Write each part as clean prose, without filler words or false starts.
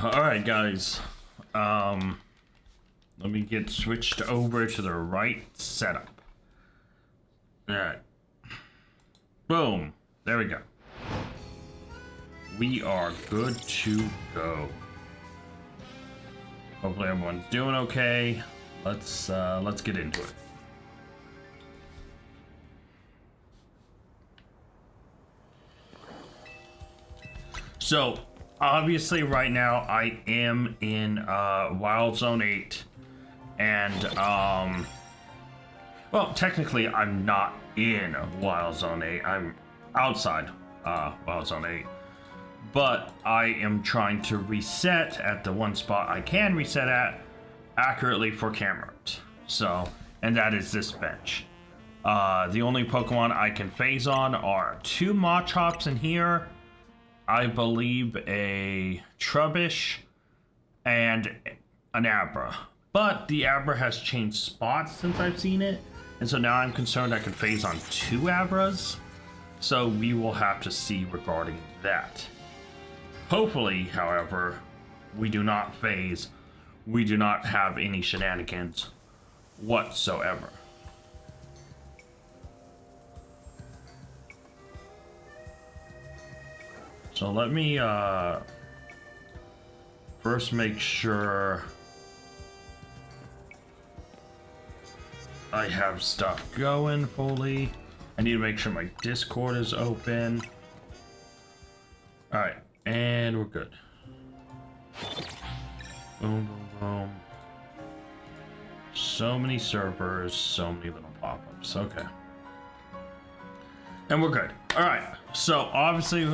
Alright guys, let me get switched over to the right setup. Alright. Boom. There we go. We are good to go. Hopefully everyone's doing okay. Let's get into it. So, obviously right now I am in Wild Zone 8 and well, technically I'm not in Wild Zone 8. I'm outside Wild Zone 8. But I am trying to reset at the one spot I can reset at accurately for cameras. So, and that is this bench. The only Pokemon I can phase on are 2 Machops in here, I believe a Trubbish, and an Abra. But the Abra has changed spots since I've seen it, and so now I'm concerned I can phase on 2 Abras. So we will have to see regarding that. Hopefully, however, we do not phase. We do not have any shenanigans whatsoever. So let me first make sure I have stuff going fully. I need to make sure my Discord is open. All right, and we're good. Boom, boom, boom. So many servers, so many little pop-ups. Okay. And we're good. All right, so obviously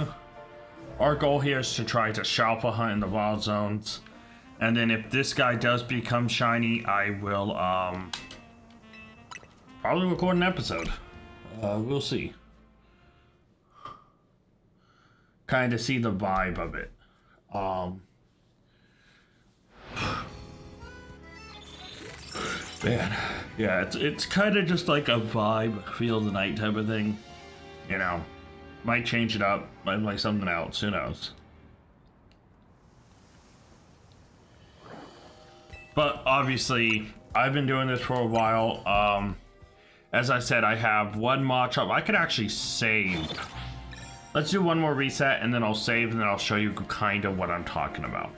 our goal here is to try to Shalpha hunt in the wild zones. And then if this guy does become shiny, I will probably record an episode. We'll see. Kind of see the vibe of it. Man, yeah, it's kind of just like a vibe, feel the night type of thing. You know, might change it up, might like something else, who knows. But obviously, I've been doing this for a while. As I said, I have 1 Machop. I could actually save. Let's do one more reset, and then I'll save, and then I'll show you kind of what I'm talking about.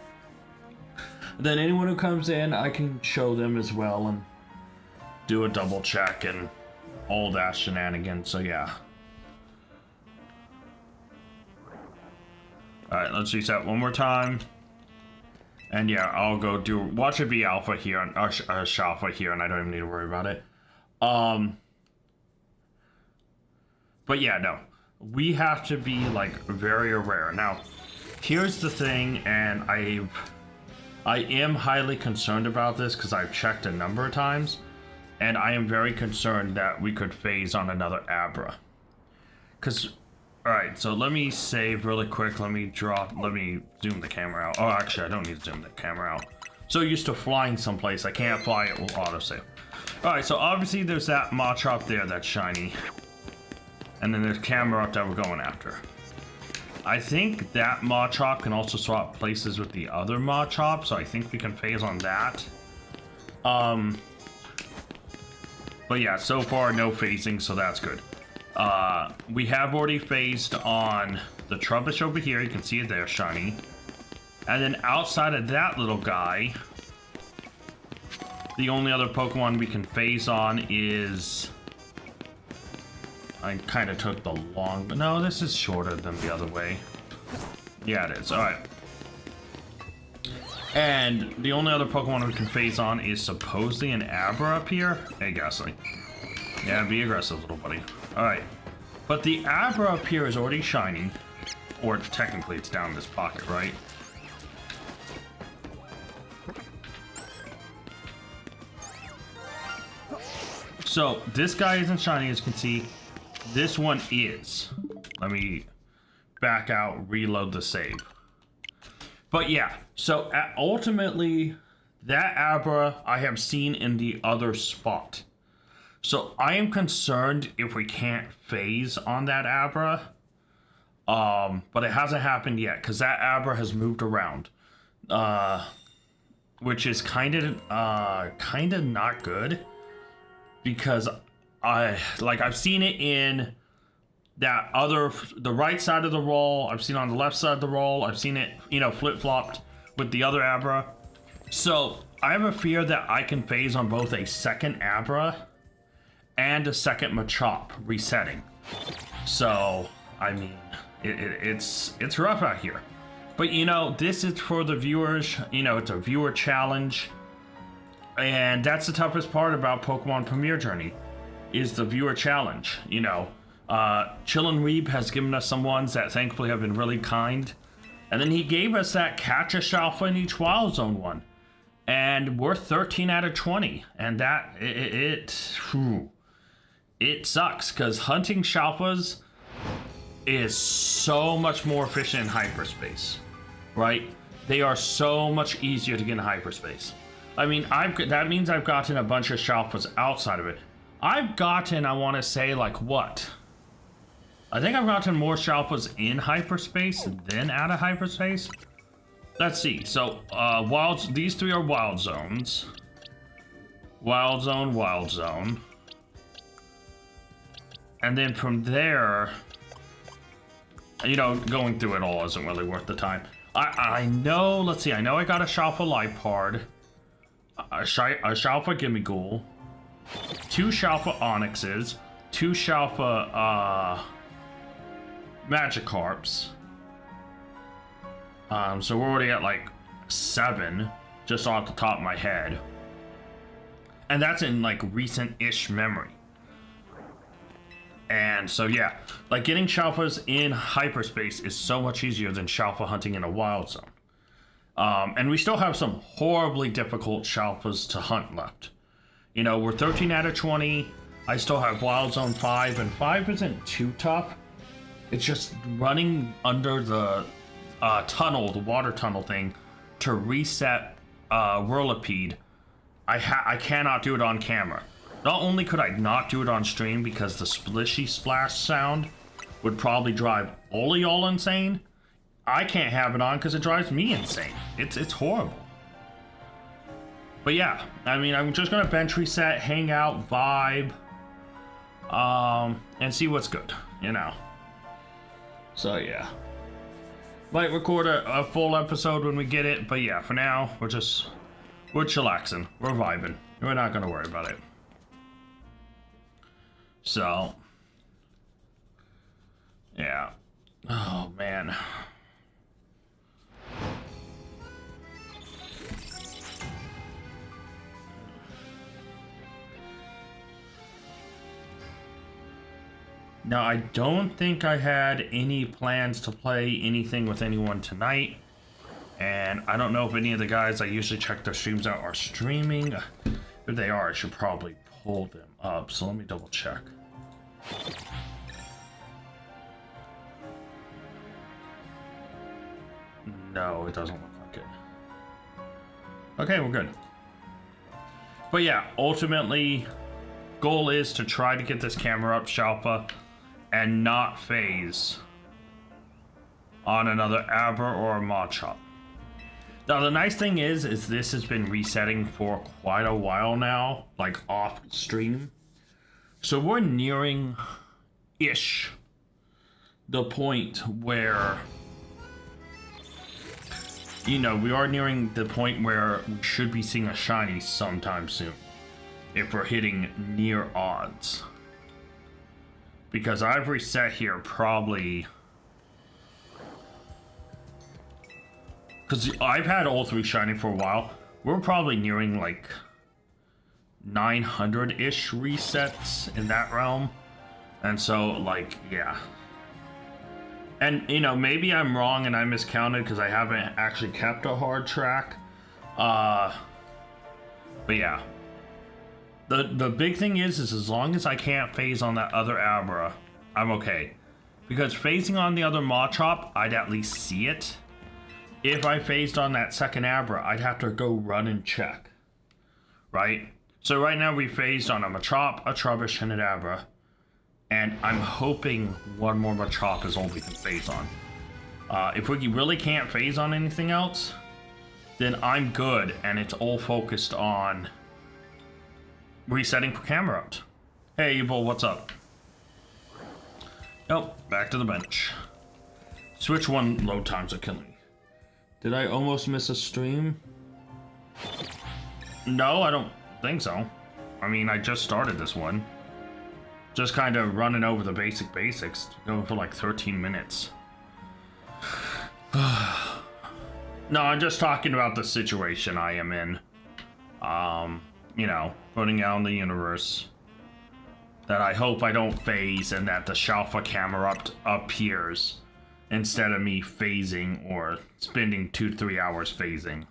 Then anyone who comes in, I can show them as well, and do a double check and all that shenanigans, so yeah. Alright, let's reset one more time. And yeah, I'll go watch it be Alpha here, or Shalpha here, and I don't even need to worry about it. But yeah, no. We have to be, like, very aware. Now, here's the thing, and I am highly concerned about this, because I've checked a number of times, and I am very concerned that we could phase on another Abra. Because, alright, so let me save really quick. Let me zoom the camera out. Oh, actually, I don't need to zoom the camera out. So used to flying someplace, I can't fly, it will autosave. Alright, so obviously there's that Machop there that's shiny. And then there's camera up that we're going after. I think that Machop can also swap places with the other Machop, so I think we can phase on that. But yeah, so far no phasing, so that's good. We have already phased on the Trubbish over here. You can see it there, shiny. And then outside of that little guy, the only other Pokemon we can phase on is... I kind of took the long... But no, this is shorter than the other way. Yeah, it is. Alright. And the only other Pokemon we can phase on is supposedly an Abra up here. Hey, Ghastly. Yeah, be aggressive, little buddy. Alright. But the Abra up here is already shiny. Or technically it's down in this pocket, right? So, this guy isn't shiny, as you can see. This one is. Let me back out, reload the save. But yeah, so ultimately, that Abra I have seen in the other spot. So I am concerned if we can't phase on that Abra. But it hasn't happened yet, because that Abra has moved around. which is kind of not good, because I've seen it in the right side of the roll, I've seen it on the left side of the roll, I've seen it, flip-flopped with the other Abra. So I have a fear that I can phase on both a second Abra and a second Machop resetting. So, I mean, it's rough out here. But, this is for the viewers. It's a viewer challenge. And that's the toughest part about Pokemon Premier Journey, is the viewer challenge. Chillin' Weeb has given us some ones that thankfully have been really kind. And then he gave us that catch a Shalpha in each Wild Zone one. And we're 13 out of 20. And that, it sucks, because hunting Shalphas is so much more efficient in hyperspace, right? They are so much easier to get in hyperspace. I mean, that means I've gotten a bunch of Shalphas outside of it. I've gotten, I want to say, like, what? I think I've gotten more Shalphas in hyperspace than out of hyperspace. Let's see. So, these three are Wild Zones. Wild Zone, Wild Zone. And then from there, going through it all isn't really worth the time. I know, let's see, I know I got a Shalpha Lipard, a Shalpha Gimmighoul, 2 Shalpha Onyxes, 2 Shalpha Magikarps. So we're already at like 7, just off the top of my head. And that's in like recent-ish memory. And so yeah, like getting Shalphas in hyperspace is so much easier than Shalpha hunting in a Wild Zone. And we still have some horribly difficult Shalphas to hunt left. We're 13 out of 20. I still have Wild Zone 5, and 5 isn't too tough. It's just running under the tunnel, the water tunnel thing, to reset Whirlipede. I cannot do it on camera. Not only could I not do it on stream because the splishy splash sound would probably drive all of y'all insane, I can't have it on because it drives me insane. It's horrible. But yeah, I mean, I'm just gonna bench reset, hang out, vibe, and see what's good, So yeah, might record a full episode when we get it, but yeah, for now we're chillaxing, we're vibing, we're not gonna worry about it. So, yeah. Oh, man. Now, I don't think I had any plans to play anything with anyone tonight. And I don't know if any of the guys I usually check their streams out are streaming. If they are, I should probably pull them up. So let me double check. No, it doesn't look like it. Okay, we're good. But yeah, ultimately, goal is to try to get this camera up, Shalpha, and not phase on another Abra or a Machop. Now, the nice thing is this has been resetting for quite a while now, like off stream. So we're nearing-ish the point where, we are nearing the point where we should be seeing a shiny sometime soon, if we're hitting near odds. Because I've reset here probably, because I've had all 3 shiny for a while. We're probably nearing like 900-ish resets in that realm. And so, like, yeah. And, maybe I'm wrong and I miscounted because I haven't actually kept a hard track. But yeah. The big thing is as long as I can't phase on that other Abra, I'm okay. Because phasing on the other Machop, I'd at least see it. If I phased on that second Abra, I'd have to go run and check. Right? So right now we phased on a Machop, a Trubbish, and an Abra. And I'm hoping one more Machop is all we can phase on. If we really can't phase on anything else, then I'm good, and it's all focused on resetting camera out. Hey, Evil, what's up? Oh, back to the bench. Switch 1 load times are killing me. Did I almost miss a stream? No, I don't think so. I mean, I just started this one. Just kind of running over the basics. Going for like 13 minutes. No, I'm just talking about the situation I am in. You know, putting out in the universe that I hope I don't phase and that the Shalpha camera appears instead of me phasing or spending 2-3 hours phasing.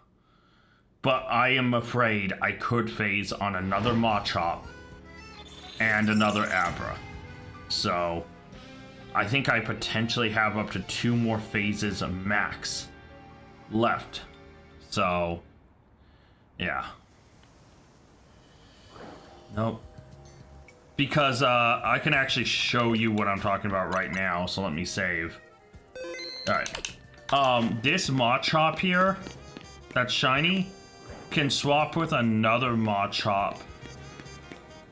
But I am afraid I could phase on another Machop and another Abra. So I think I potentially have up to 2 more phases max left. So yeah. Nope. Because I can actually show you what I'm talking about right now, so let me save. Alright. This Machop here, that's shiny, can swap with another Machop,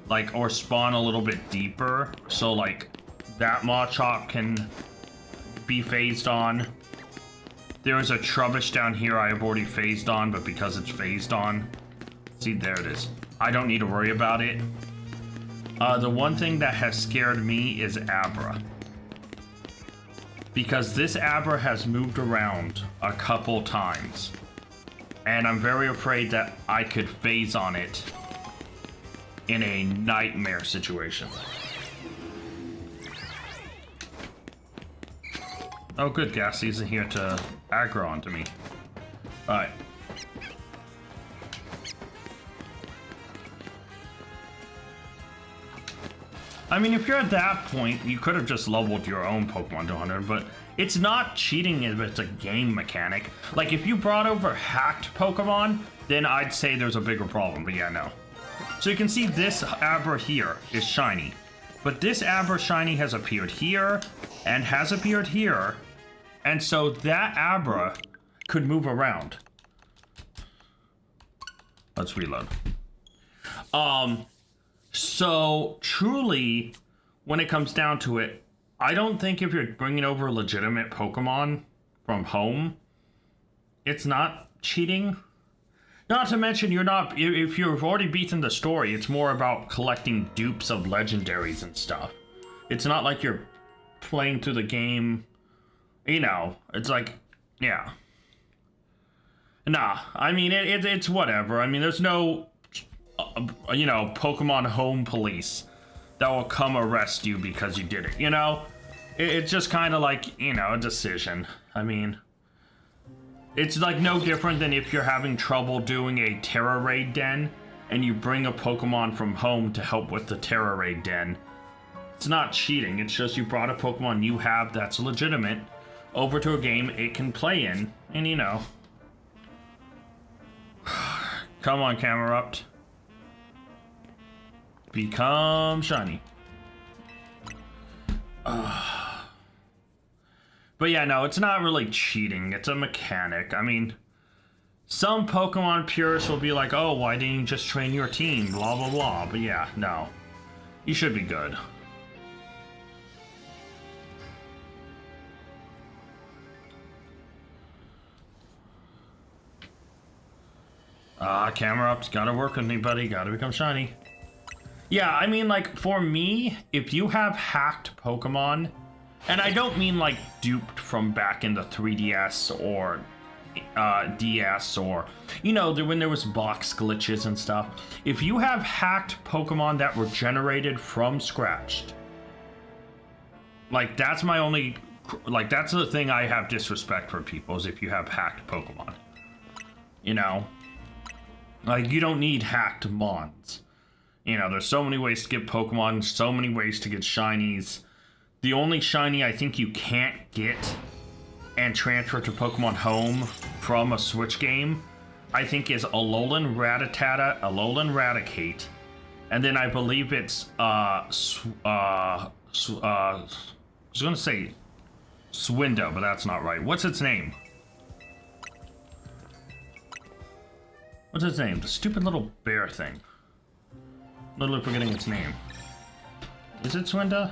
like, or spawn a little bit deeper, so like that Machop can be phased on. There is a Trubbish down here I have already phased on, but because it's phased on, see, there it is. I don't need to worry about it. The one thing that has scared me is Abra. Because this Abra has moved around a couple times. And I'm very afraid that I could phase on it in a nightmare situation. Oh good, Gassy isn't here to aggro onto me. Alright. I mean, if you're at that point, you could have just leveled your own Pokemon to 100, but it's not cheating if it's a game mechanic. Like, if you brought over hacked Pokemon, then I'd say there's a bigger problem, but yeah, no. So you can see this Abra here is shiny, but this Abra shiny has appeared here, and has appeared here, and so that Abra could move around. Let's reload. So, truly, when it comes down to it, I don't think if you're bringing over legitimate Pokemon from home, it's not cheating. Not to mention, you're not, if you've already beaten the story, it's more about collecting dupes of legendaries and stuff. It's not like you're playing through the game, you know, it's like, yeah. Nah, I mean, it's whatever. I mean, there's no, you know, Pokemon home police that will come arrest you because you did it, you know? It's just kind of like, you know, a decision. I mean, it's like no different than if you're having trouble doing a Terra Raid den and you bring a Pokemon from home to help with the Terra Raid den. It's not cheating, it's just you brought a Pokemon you have that's legitimate over to a game it can play in, and you know. Come on, Camerupt. Become shiny. But yeah, no, it's not really cheating. It's a mechanic. I mean, some Pokemon purists will be like, oh, why didn't you just train your team? Blah, blah, blah. But yeah, no. You should be good. Camerup's gotta work with me, buddy. Gotta become shiny. Yeah, I mean, like, for me, if you have hacked Pokemon, and I don't mean, like, duped from back in the 3DS or DS or, you know, when there was box glitches and stuff. If you have hacked Pokemon that were generated from scratch, like, that's my only, like, that's the thing I have disrespect for people, is if you have hacked Pokemon. You know? Like, you don't need hacked Mons. You know, there's so many ways to get Pokemon, so many ways to get shinies. The only shiny I think you can't get and transfer to Pokemon Home from a Switch game, I think is Alolan Rattata, Alolan Raticate, and then I believe it's, I was gonna say Swindo, but that's not right. What's its name? What's its name? The stupid little bear thing. Literally forgetting its name. Is it Swinda?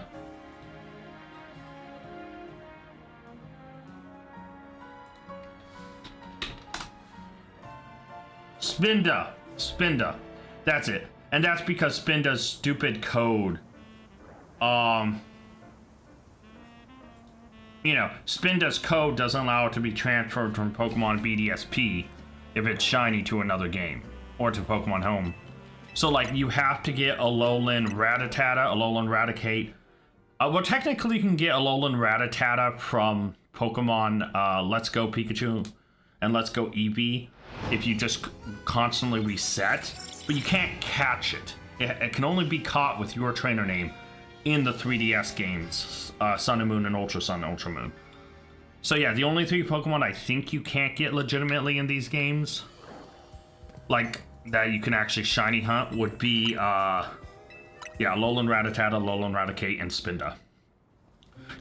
Spinda. That's it. And that's because Spinda's stupid code. You know, Spinda's code doesn't allow it to be transferred from Pokemon BDSP if it's shiny to another game or to Pokemon Home. So, like, you have to get Alolan Rattata, Alolan Raticate. Well, technically, you can get Alolan Rattata from Pokemon Let's Go Pikachu and Let's Go Eevee if you just constantly reset, but you can't catch it. It can only be caught with your trainer name in the 3DS games, Sun and Moon and Ultra Sun, Ultra Moon. So yeah, the only 3 Pokemon I think you can't get legitimately in these games, like, that you can actually shiny hunt would be, yeah, Alolan Rattata, Alolan Raticate, and Spinda.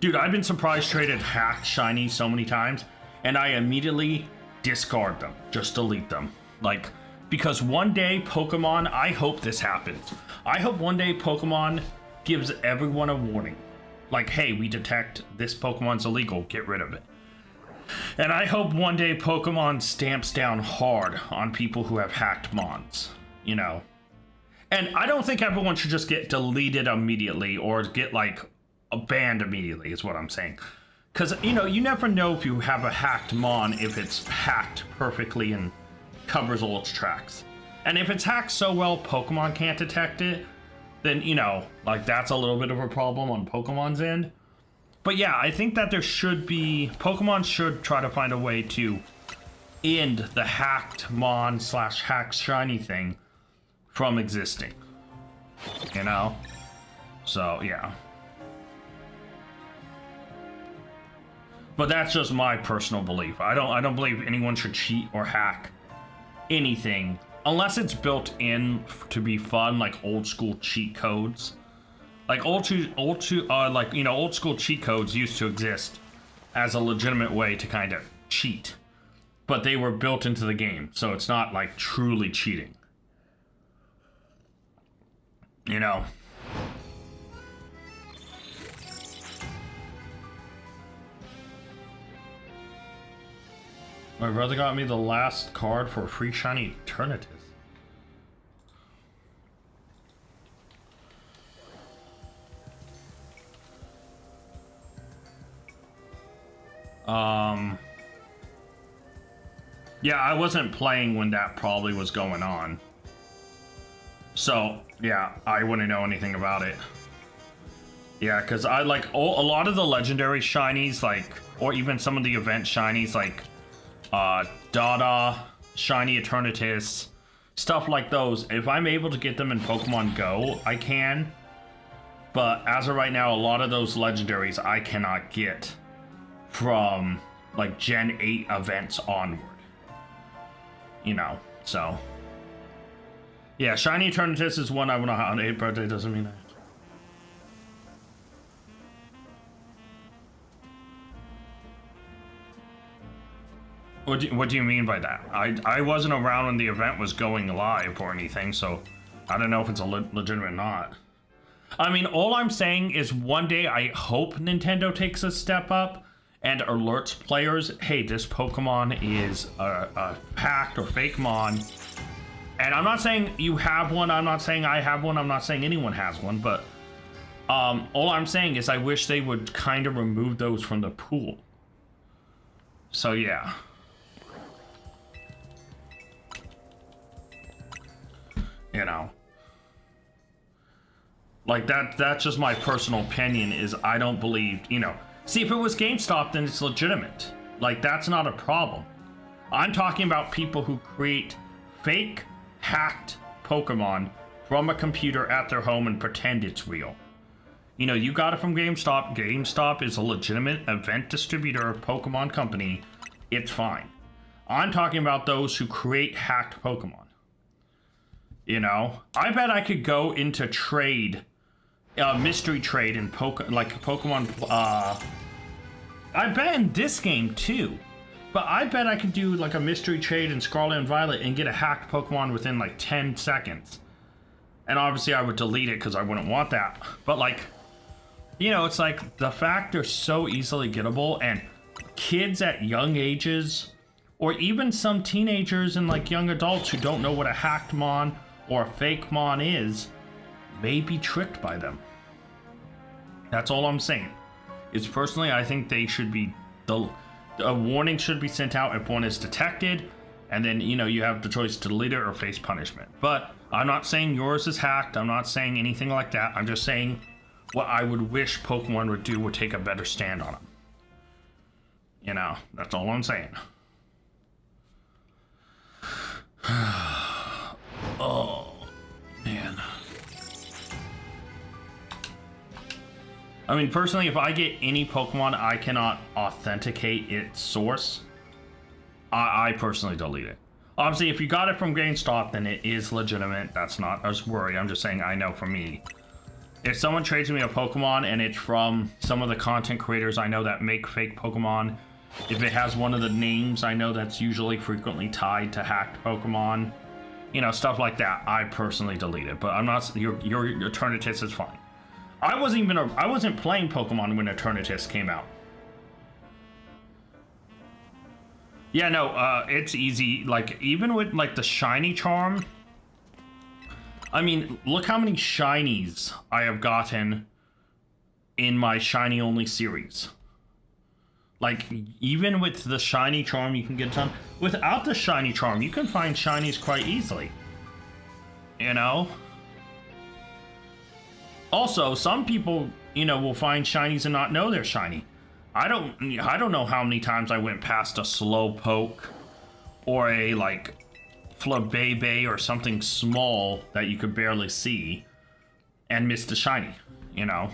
Dude, I've been surprise traded hacked shiny so many times, and I immediately discard them, just delete them. Like, because one day Pokemon, I hope this happens. I hope one day Pokemon gives everyone a warning. Like, hey, we detect this Pokemon's illegal, get rid of it. And I hope one day Pokemon stamps down hard on people who have hacked Mons, you know. And I don't think everyone should just get deleted immediately or get, like, banned immediately, is what I'm saying. Because, you know, you never know if you have a hacked Mon if it's hacked perfectly and covers all its tracks. And if it's hacked so well Pokemon can't detect it, then, you know, like, that's a little bit of a problem on Pokemon's end. But yeah, I think that there should be... Pokemon should try to find a way to end the hacked Mon / hacked shiny thing from existing. You know? So, yeah. But that's just my personal belief. I don't believe anyone should cheat or hack anything unless it's built in to be fun, like old school cheat codes. Like old school cheat codes used to exist as a legitimate way to kind of cheat, but they were built into the game, so it's not like truly cheating. You know. My brother got me the last card for free shiny Eternatus. Yeah, I wasn't playing when that probably was going on. So, yeah, I wouldn't know anything about it. Yeah, because I like a lot of the legendary shinies, like, or even some of the event shinies, like, Dada, Shiny Eternatus, stuff like those. If I'm able to get them in Pokemon Go, I can. But as of right now, a lot of those legendaries I cannot get from, like, Gen 8 events onward. You know, so. Yeah, Shiny Eternatus is one I want to on 8th birthday, doesn't mean that. What do you mean by that? I wasn't around when the event was going live or anything, so I don't know if it's a legitimate or not. I mean, all I'm saying is one day I hope Nintendo takes a step up and alerts players, hey, this Pokemon is a hacked or fake Mon. And I'm not saying you have one, I'm not saying I have one, I'm not saying anyone has one, but all I'm saying is I wish they would kind of remove those from the pool. So yeah. You know. Like, that's just my personal opinion, is I don't believe, you know. See, if it was GameStop, then it's legitimate. Like, that's not a problem. I'm talking about people who create fake, hacked Pokemon from a computer at their home and pretend it's real. You know, you got it from GameStop. GameStop is a legitimate event distributor, Pokemon company. It's fine. I'm talking about those who create hacked Pokemon. You know, I bet I could go into trade, mystery trade in Pokemon, I bet in this game too, But I bet I could do like a mystery trade in Scarlet and Violet and get a hacked Pokemon within like 10 seconds. And obviously I would delete it because I wouldn't want that. But like, you know, it's like the fact they're so easily gettable, and kids at young ages, or even some teenagers and like young adults who don't know what a hacked Mon or a fake Mon is, may be tricked by them. That's all I'm saying. Is personally, I think they should be, a warning should be sent out if one is detected, and then, you know, you have the choice to delete it or face punishment. But I'm not saying yours is hacked. I'm not saying anything like that. I'm just saying what I would wish Pokemon would do would take a better stand on them. You know, that's all I'm saying. Oh, man. I mean, personally, if I get any Pokemon I cannot authenticate its source, I personally delete it. Obviously, if you got it from GameStop, then it is legitimate. That's not a worry. I'm just saying I know for me. If someone trades me a Pokemon and it's from some of the content creators I know that make fake Pokemon, if it has one of the names I know that's usually frequently tied to hacked Pokemon, you know, stuff like that, I personally delete it. But I'm not, your Eternatus is fine. I wasn't playing Pokemon when Eternatus came out. Yeah, no, it's easy. Like, even with, like, the shiny charm, I mean, look how many shinies I have gotten in my shiny only series. Like, even with the shiny charm, you can get a ton. Without the shiny charm, you can find shinies quite easily. You know? Also, some people, you know, will find shinies and not know they're shiny. I don't know how many times I went past a Slowpoke or a, like, Flabébé or something small that you could barely see and missed a shiny, you know?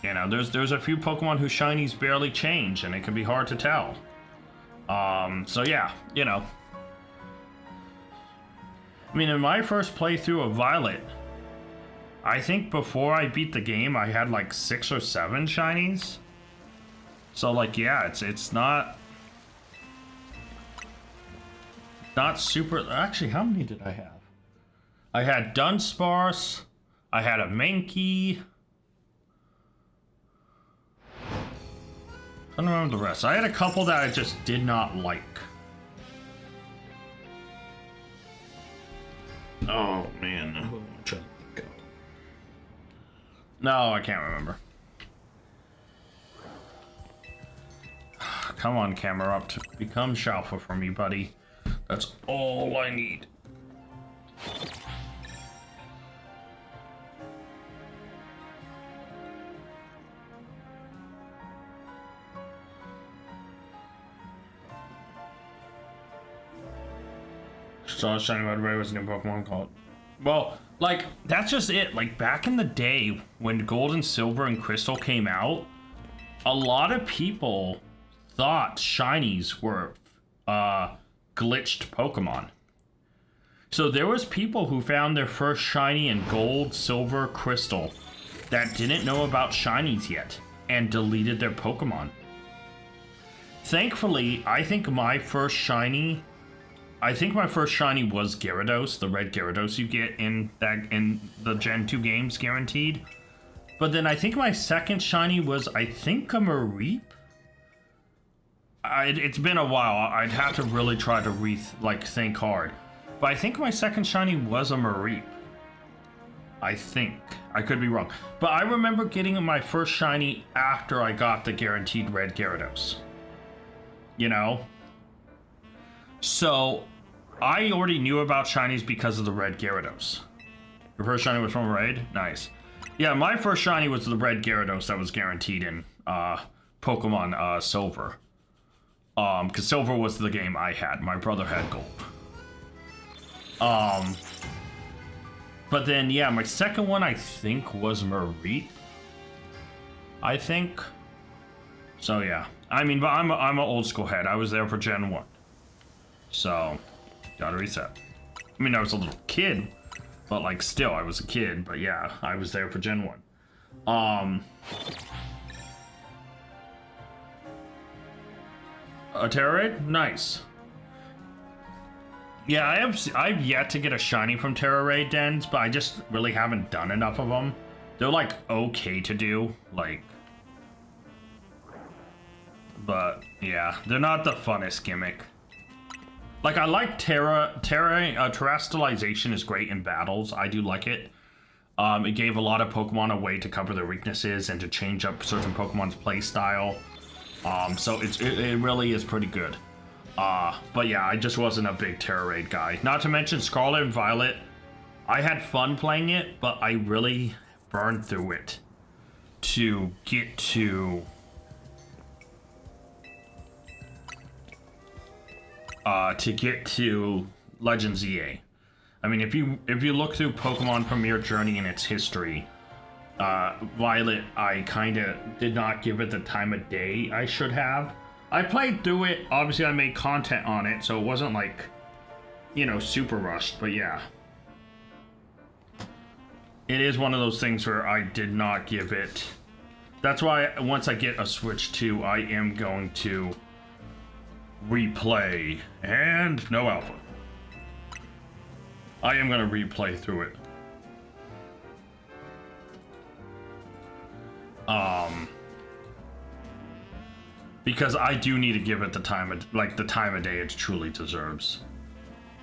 You know, there's a few Pokemon whose shinies barely change, and it can be hard to tell. So yeah, you know. I mean, in my first playthrough of Violet, I think before I beat the game, I had like 6 or 7 shinies. So like, yeah, it's not super. Actually, how many did I have? I had Dunsparce. I had a Mankey. I don't remember the rest. I had a couple that I just did not like. Oh man, no, I can't remember. Come on, camera up to become Shalpha for me, buddy. That's all I need. So Shiny Red Ray was a new Pokemon called. Well, like, that's just it. Like, back in the day when Gold and Silver and Crystal came out, a lot of people thought shinies were glitched Pokemon. So there was people who found their first shiny in Gold, Silver, Crystal that didn't know about shinies yet and deleted their Pokemon. Thankfully, I think my first shiny was Gyarados, the red Gyarados you get in the Gen 2 games, guaranteed. But then I think my second shiny was, I think, a Mareep. It's been a while. I'd have to really try to think hard. But I think my second shiny was a Mareep. I think. I could be wrong. But I remember getting my first shiny after I got the guaranteed red Gyarados. You know? So, I already knew about shinies because of the red Gyarados. Your first shiny was from Red? Nice. Yeah, my first shiny was the red Gyarados that was guaranteed in Pokemon Silver. Because Silver was the game I had. My brother had Gold. But then, yeah, my second one, I think, was Mareep. I think. So, yeah. I mean, but I'm an old school head. I was there for Gen 1. So, gotta reset. I mean, I was a little kid, but, like, still, I was a kid. But, yeah, I was there for Gen 1. A Terra Raid? Nice. Yeah, I've yet to get a shiny from Terra Raid dens, but I just really haven't done enough of them. They're like okay to do, like, but yeah, they're not the funnest gimmick. Like, I like terrestrialization is great in battles. I do like it. It gave a lot of Pokemon a way to cover their weaknesses and to change up certain Pokemon's play style. So it really is pretty good. But yeah, I just wasn't a big Terra Raid guy. Not to mention Scarlet and Violet. I had fun playing it, but I really burned through it to get to Legends EA. I mean, if you look through Pokemon Premier Journey and its history, Violet, I kind of did not give it the time of day I should have. I played through it. Obviously, I made content on it, so it wasn't like, you know, super rushed. But yeah, it is one of those things where I did not give it. That's why once I get a Switch 2, I am going to replay, and no alpha. I am going to replay through it. Because I do need to give it the time of day it truly deserves.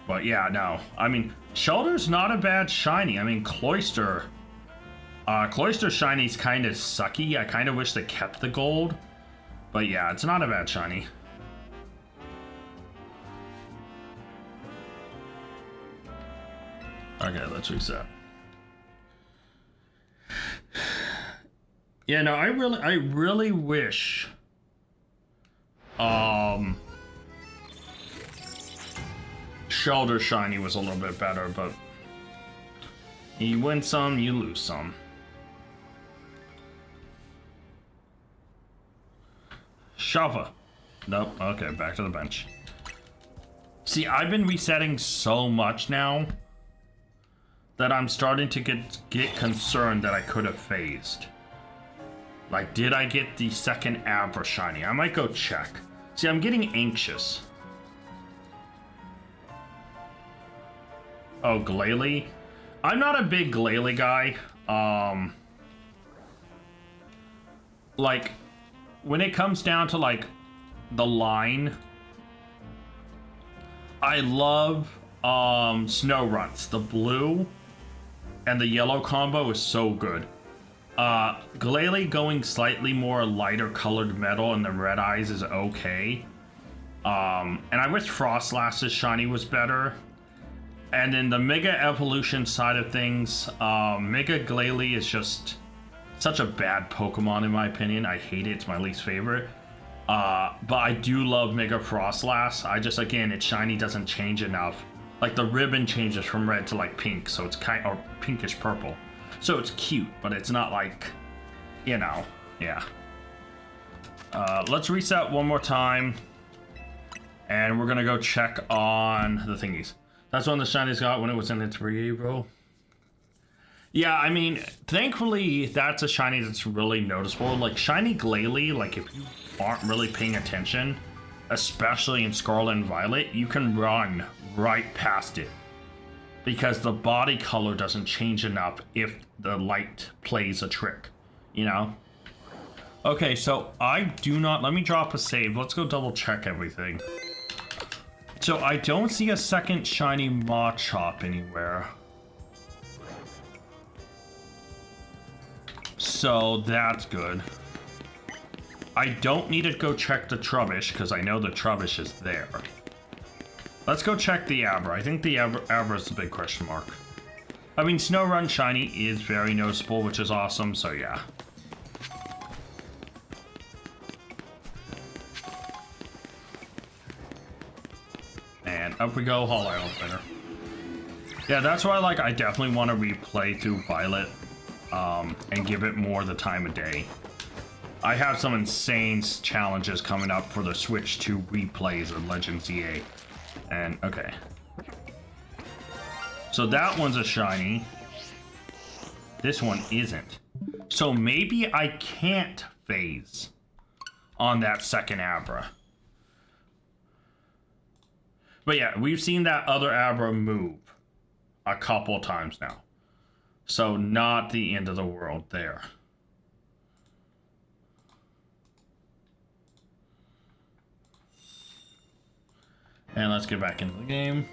But yeah, no. I mean, Shelter's not a bad shiny. I mean, Cloyster shiny's kind of sucky. I kind of wish they kept the gold. But yeah, it's not a bad shiny. Okay, let's reset. Yeah, no, I really wish Shelter shiny was a little bit better, but you win some, you lose some. Shalpha. Nope. Okay, back to the bench. See, I've been resetting so much now that I'm starting to get concerned that I could have phased. Like, did I get the second Abra shiny? I might go check. See, I'm getting anxious. Oh, Glalie? I'm not a big Glalie guy. Like, when it comes down to, like, the line, I love Snow Runts. The blue and the yellow combo is so good. Glalie going slightly more lighter colored metal and the red eyes is okay. And I wish Frostlass's shiny was better. And in the Mega Evolution side of things, Mega Glalie is just such a bad Pokemon in my opinion. I hate it. It's my least favorite. But I do love Mega Frostlass. I just, again, its shiny doesn't change enough. Like, the ribbon changes from red to like pink, so it's or pinkish purple. So it's cute, but it's not like, you know, yeah. Let's reset one more time. And we're gonna go check on the thingies. That's when the shinies got when it was in its re-evo. Yeah, I mean, thankfully, that's a shiny that's really noticeable. Like, Shiny Glalie, like, if you aren't really paying attention, especially in Scarlet and Violet, you can run right past it. Because the body color doesn't change enough if the light plays a trick, you know? Okay, so I do not... Let me drop a save. Let's go double check everything. So I don't see a second shiny Machop anywhere. So that's good. I don't need to go check the Trubbish because I know the Trubbish is there. Let's go check the Abra. I think the Abra is the big question mark. I mean, Snow shiny is very noticeable, which is awesome, so yeah. And up we go, Hall Opener. Yeah, that's why, like, I definitely want to replay through Violet, and give it more the time of day. I have some insane challenges coming up for the Switch 2 replays of Legends EA. And, okay. So that one's a shiny. This one isn't. So maybe I can't phase on that second Abra. But yeah, we've seen that other Abra move a couple times now. So not the end of the world there. And let's get back into the game.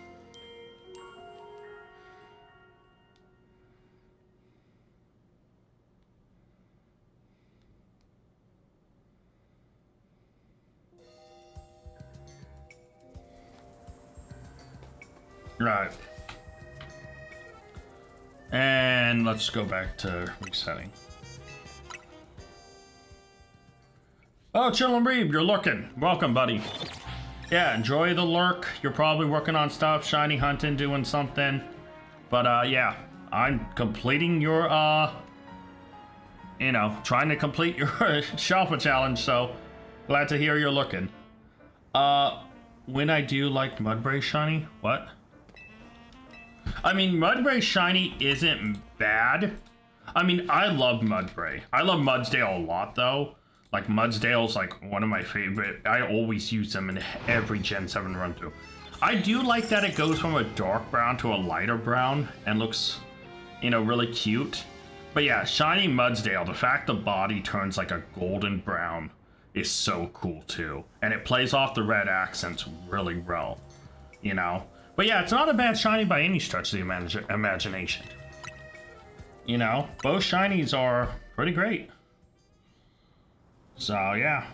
Right. And let's go back to resetting. Oh, Chill and Reeb, you're looking. Welcome, buddy. Yeah, enjoy the lurk. You're probably working on stuff, shiny hunting, doing something. But yeah, I'm completing your trying to complete your Shalpha challenge, so glad to hear you're looking. When I do like Mudbray shiny, what? I mean, Mudbray shiny isn't bad. I mean, I love Mudbray. I love Mudsdale a lot, though. Like, Mudsdale's, like, one of my favorite. I always use them in every Gen 7 run-through. I do like that it goes from a dark brown to a lighter brown and looks, really cute. But yeah, shiny Mudsdale, the fact the body turns like a golden brown is so cool, too. And it plays off the red accents really well, But yeah, it's not a bad shiny by any stretch of the imagination. Both shinies are pretty great. So, yeah.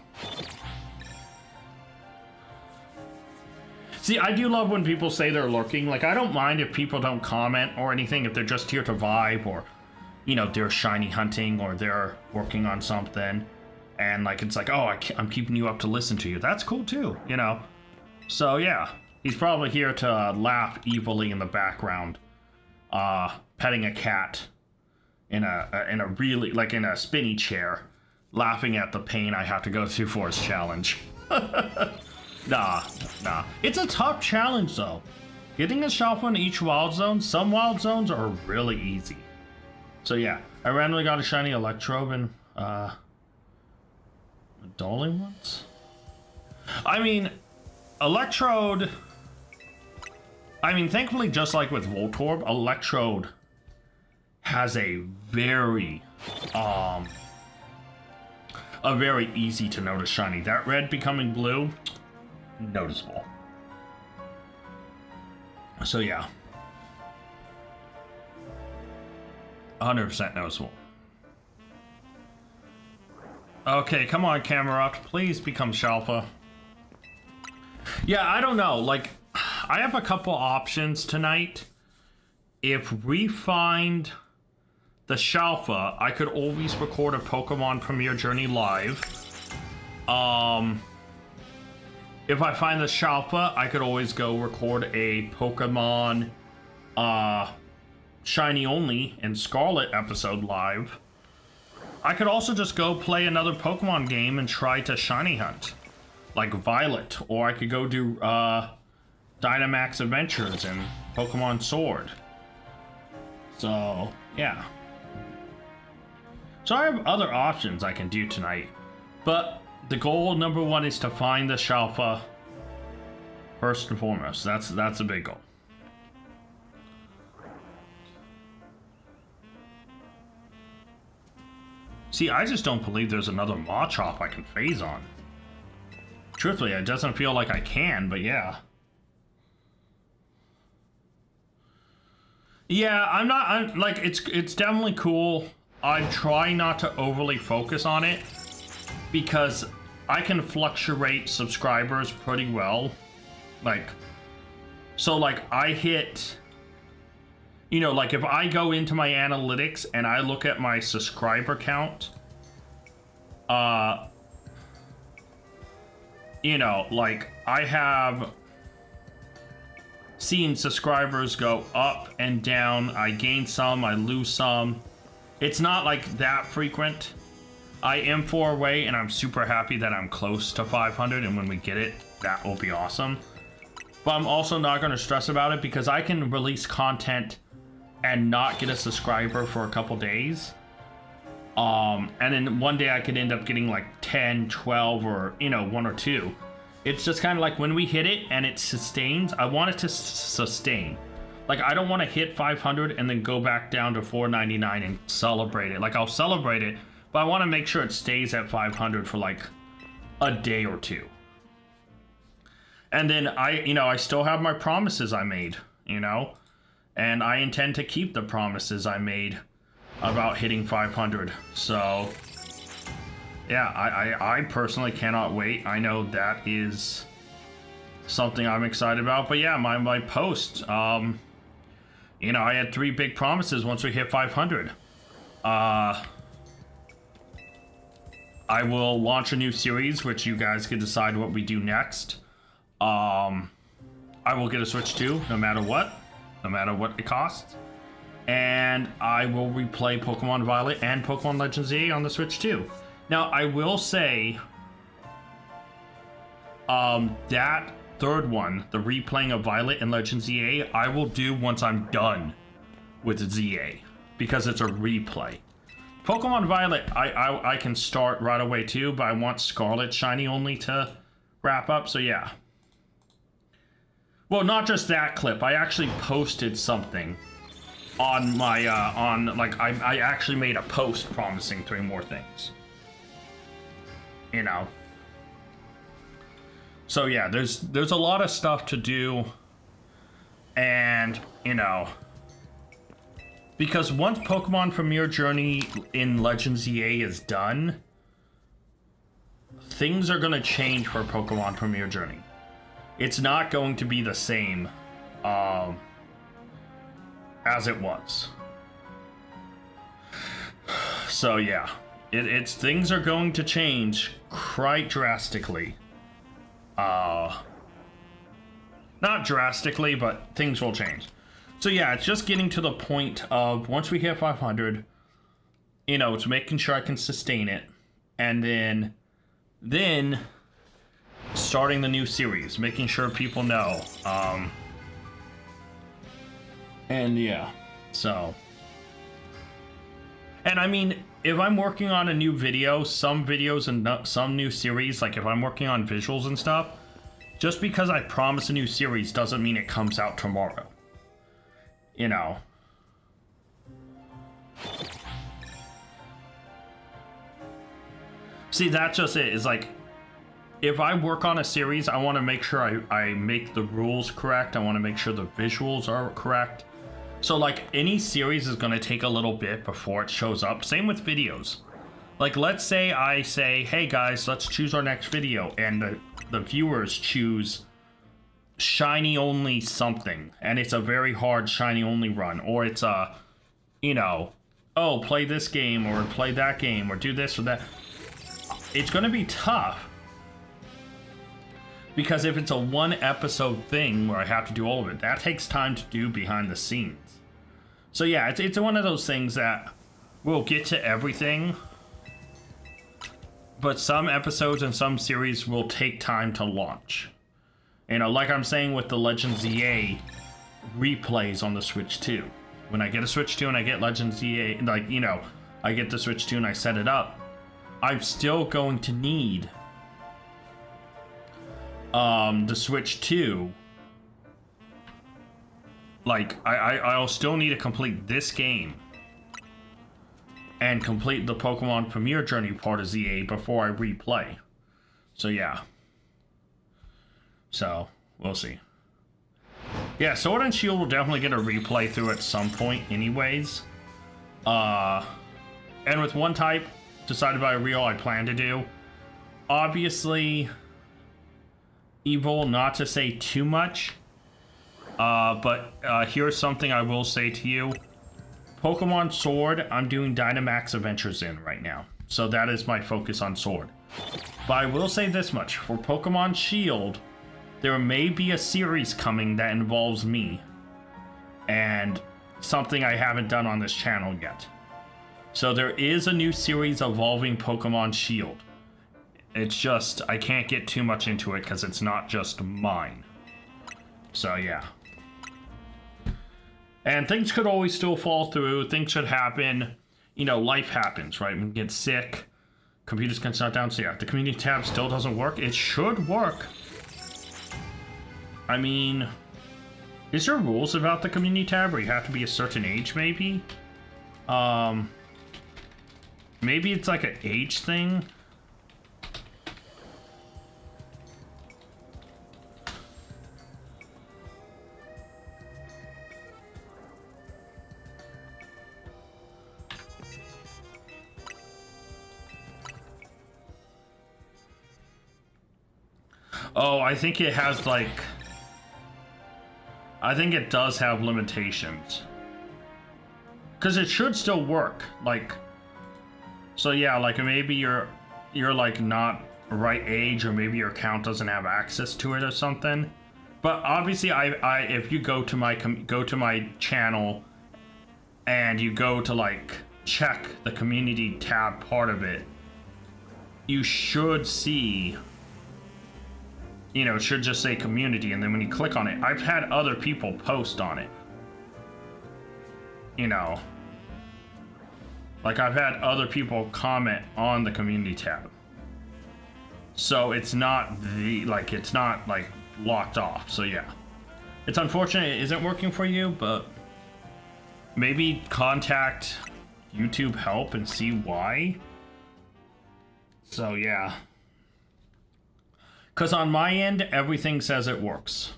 See, I do love when people say they're lurking. Like, I don't mind if people don't comment or anything, if they're just here to vibe or, they're shiny hunting or they're working on something. And, like, it's like, oh, I'm keeping you up to listen to you. That's cool, too, So, yeah. He's probably here to laugh evilly in the background, petting a cat in a really, like, in a spinny chair, laughing at the pain I have to go through for his challenge. Nah. It's a tough challenge, though. Getting a Shalpha in each wild zone, some wild zones are really easy. So, yeah, I randomly got a shiny Electrode and, Dueling once? I mean, Electrode... thankfully, just like with Voltorb, Electrode has a very easy to notice shiny. That red becoming blue, noticeable. So yeah, 100% noticeable. Okay, come on, Cameron, please become Shalpha. Yeah, I don't know, like, I have a couple options tonight. If we find the Shalpha, I could always record a Pokemon Premier Journey live. If I find the Shalpha, I could always go record a Pokemon Shiny Only and Scarlet episode live. I could also just go play another Pokemon game and try to shiny hunt, like Violet, or I could go do Dynamax Adventures and Pokemon Sword. So, yeah. So I have other options I can do tonight, but the goal number one is to find the Shalpha first and foremost. That's a big goal. See, I just don't believe there's another Machop I can phase on. Truthfully, it doesn't feel like I can, but yeah. Yeah, I'm like, it's definitely cool. I try not to overly focus on it because I can fluctuate subscribers pretty well. Like, so like I hit, like if I go into my analytics and I look at my subscriber count, like I have seen subscribers go up and down. I gain some, I lose some. It's not like that frequent. I am 4 away and I'm super happy that I'm close to 500, and when we get it, that will be awesome. But I'm also not going to stress about it because I can release content and not get a subscriber for a couple days. And then one day I could end up getting like 10, 12, or, 1 or 2. It's just kind of like when we hit it and it sustains, I want it to sustain. Like, I don't want to hit 500 and then go back down to 499 and celebrate it. Like, I'll celebrate it, but I want to make sure it stays at 500 for like a day or two. And then I still have my promises I made, and I intend to keep the promises I made about hitting 500. So yeah, I personally cannot wait. I know that is something I'm excited about. But yeah, my post, I had 3 big promises once we hit 500. I will launch a new series, which you guys can decide what we do next. I will get a Switch 2, no matter what it costs. And I will replay Pokemon Violet and Pokemon Legends ZA on the Switch 2. Now, I will say, that third one, the replaying of Violet and Legends ZA, I will do once I'm done with ZA, because it's a replay. Pokemon Violet, I can start right away too, but I want Scarlet Shiny only to wrap up, so yeah. Well, not just that clip, I actually posted something on my, I actually made a post promising 3 more things. So yeah, there's a lot of stuff to do, and because once Pokemon Premier Journey in Legends EA is done, things are gonna change for Pokemon Premier Journey. It's not going to be the same as it was. So yeah, it's things are going to change quite drastically. Not drastically, but things will change. So yeah, it's just getting to the point of once we hit 500, it's making sure I can sustain it, and then starting the new series, making sure people know. And yeah, so. And I mean, if I'm working on a new video, some videos and some new series, like if I'm working on visuals and stuff, just because I promise a new series doesn't mean it comes out tomorrow. See, that's just it. It's like, if I work on a series, I want to make sure I make the rules correct. I want to make sure the visuals are correct. So like, any series is going to take a little bit before it shows up. Same with videos. Like, let's say I say, hey guys, let's choose our next video, and the viewers choose shiny only something, and it's a very hard shiny only run, or it's a, oh, play this game, or play that game, or do this or that. It's going to be tough. Because if it's a 1 episode thing where I have to do all of it, that takes time to do behind the scenes. So yeah, it's one of those things that we'll get to everything, but some episodes and some series will take time to launch. Like I'm saying with the Legends ZA replays on the Switch 2. When I get a Switch 2 and I get Legends ZA, I get the Switch 2 and I set it up, I'm still going to need the Switch 2. Like, I'll still need to complete this game and complete the Pokemon Premier Journey part of ZA before I replay. So yeah. So, we'll see. Yeah, Sword and Shield will definitely get a replay through at some point anyways. And with one type decided by Real I plan to do, obviously evil, not to say too much, but here's something I will say to you. Pokemon Sword, I'm doing Dynamax Adventures in right now, so that is my focus on Sword. But I will say this much, for Pokemon Shield, there may be a series coming that involves me, and something I haven't done on this channel yet. So there is a new series involving Pokemon Shield. It's just, I can't get too much into it because it's not just mine. So yeah. And things could always still fall through, things should happen. Life happens, right? We get sick, computers can shut down, so yeah, if the community tab still doesn't work, it should work I mean, is there rules about the community tab where you have to be a certain age, maybe? Maybe it's like an age thing? Oh, I think it has like... I think it does have limitations. Because it should still work, like... So yeah, like maybe you're like not right age, or maybe your account doesn't have access to it or something. But obviously, I if you go to my channel and you go to like check the community tab part of it, you should see, you know, it should just say community, and then when you click on it, I've had other people post on it. You know, like I've had other people comment on the community tab. So it's not it's not like locked off. So yeah, it's unfortunate it isn't working for you, but maybe contact YouTube help and see why. So yeah. Because on my end, everything says it works.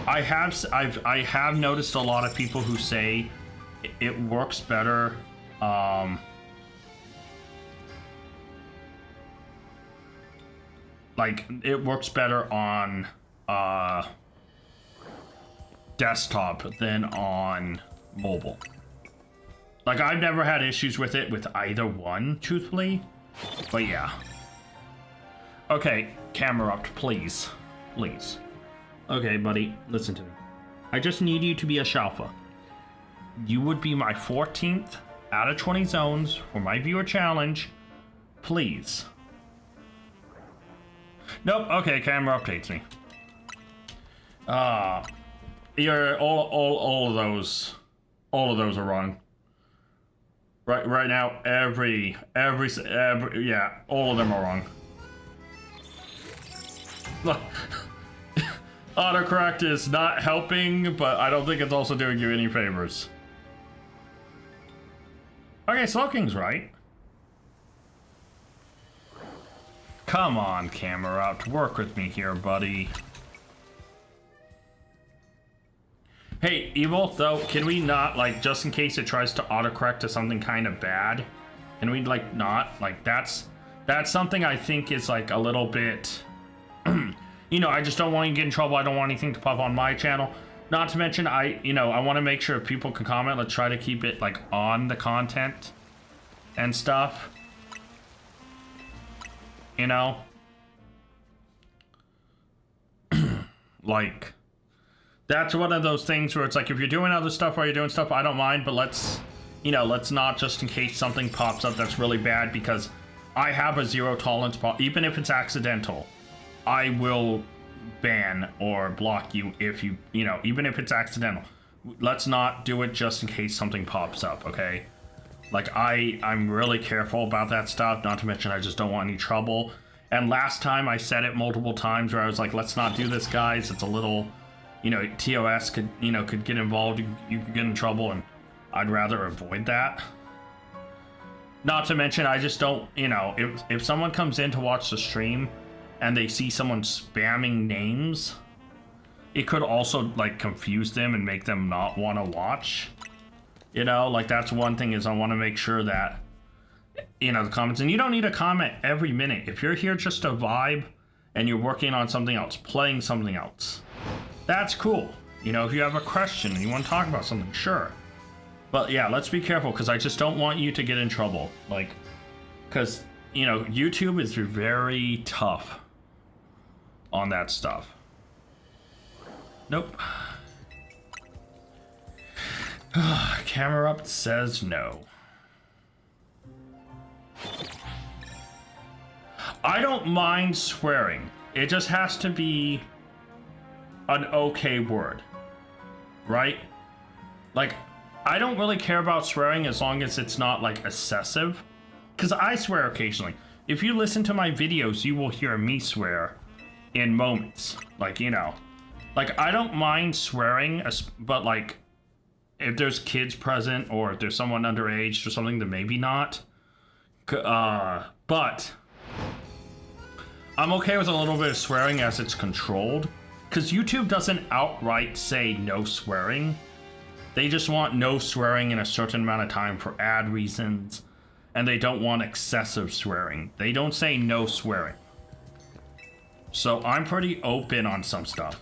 I have noticed a lot of people who say it works better. Like it works better on desktop than on mobile. Like I've never had issues with it with either one, truthfully. But yeah. Okay, camera up, please. Please. Okay, buddy, listen to me. I just need you to be a Shalpha. You would be my 14th out of 20 zones for my viewer challenge. Please. Nope, okay, camera updates me. You're all of those are wrong. Right now, every yeah, all of them are wrong. Autocorrect is not helping, but I don't think it's also doing you any favors. Okay, Sloking's right. Come on, camera out. Work with me here, buddy. Hey, Evil, though, can we not, like, just in case it tries to autocorrect to something kind of bad, can we, like, not? Like, that's something I think is, like, a little bit... You know, I just don't want you to get in trouble. I don't want anything to pop on my channel. Not to mention, I want to make sure people can comment. Let's try to keep it, like, on the content and stuff. You know? Like, that's one of those things where it's like, if you're doing other stuff while you're doing stuff, I don't mind, but let's not, just in case something pops up that's really bad, because I have a zero tolerance policy. Even if it's accidental, I will ban or block you if even if it's accidental. Let's not do it just in case something pops up, okay? Like, I'm really careful about that stuff, not to mention I just don't want any trouble. And last time I said it multiple times where I was like, let's not do this, guys. It's a little, TOS could get involved. You could get in trouble, and I'd rather avoid that. Not to mention, I just don't, if someone comes in to watch the stream and they see someone spamming names, it could also, like, confuse them and make them not want to watch. Like, that's one thing, is I want to make sure that, the comments, and you don't need to comment every minute. If you're here just to vibe and you're working on something else, playing something else, that's cool. If you have a question and you want to talk about something, sure. But yeah, let's be careful, because I just don't want you to get in trouble. Like, because, YouTube is very tough on that stuff. Nope. Camera up says no. I don't mind swearing. It just has to be an okay word, right? Like, I don't really care about swearing as long as it's not, like, excessive. Because I swear occasionally. If you listen to my videos, you will hear me swear in moments. Like, Like, I don't mind swearing, but like, if there's kids present or if there's someone underage or something, then maybe not. But I'm okay with a little bit of swearing as it's controlled, because YouTube doesn't outright say no swearing. They just want no swearing in a certain amount of time for ad reasons, and they don't want excessive swearing. They don't say no swearing. So I'm pretty open on some stuff.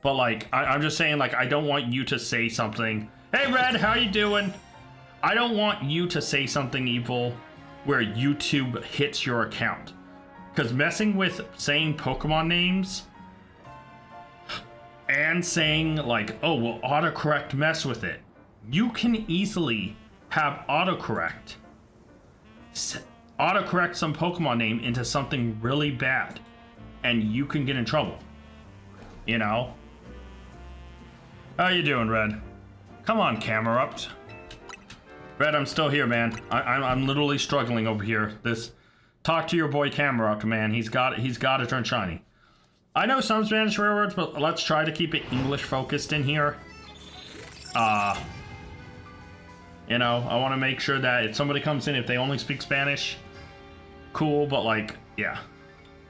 But like, I'm just saying, like, I don't want you to say something, hey Red, how you doing? I don't want you to say something evil where YouTube hits your account. Because messing with saying Pokemon names and saying like, oh, well, autocorrect mess with it. You can easily have autocorrect some Pokemon name into something really bad. And you can get in trouble. You know? How you doing, Red? Come on, Camerupt. Red, I'm still here, man. I'm literally struggling over here. Talk to your boy Camerupt, man. He's got to turn shiny. I know some Spanish rare words, but let's try to keep it English focused in here. You know, I want to make sure that if somebody comes in, if they only speak Spanish, cool, but like, yeah.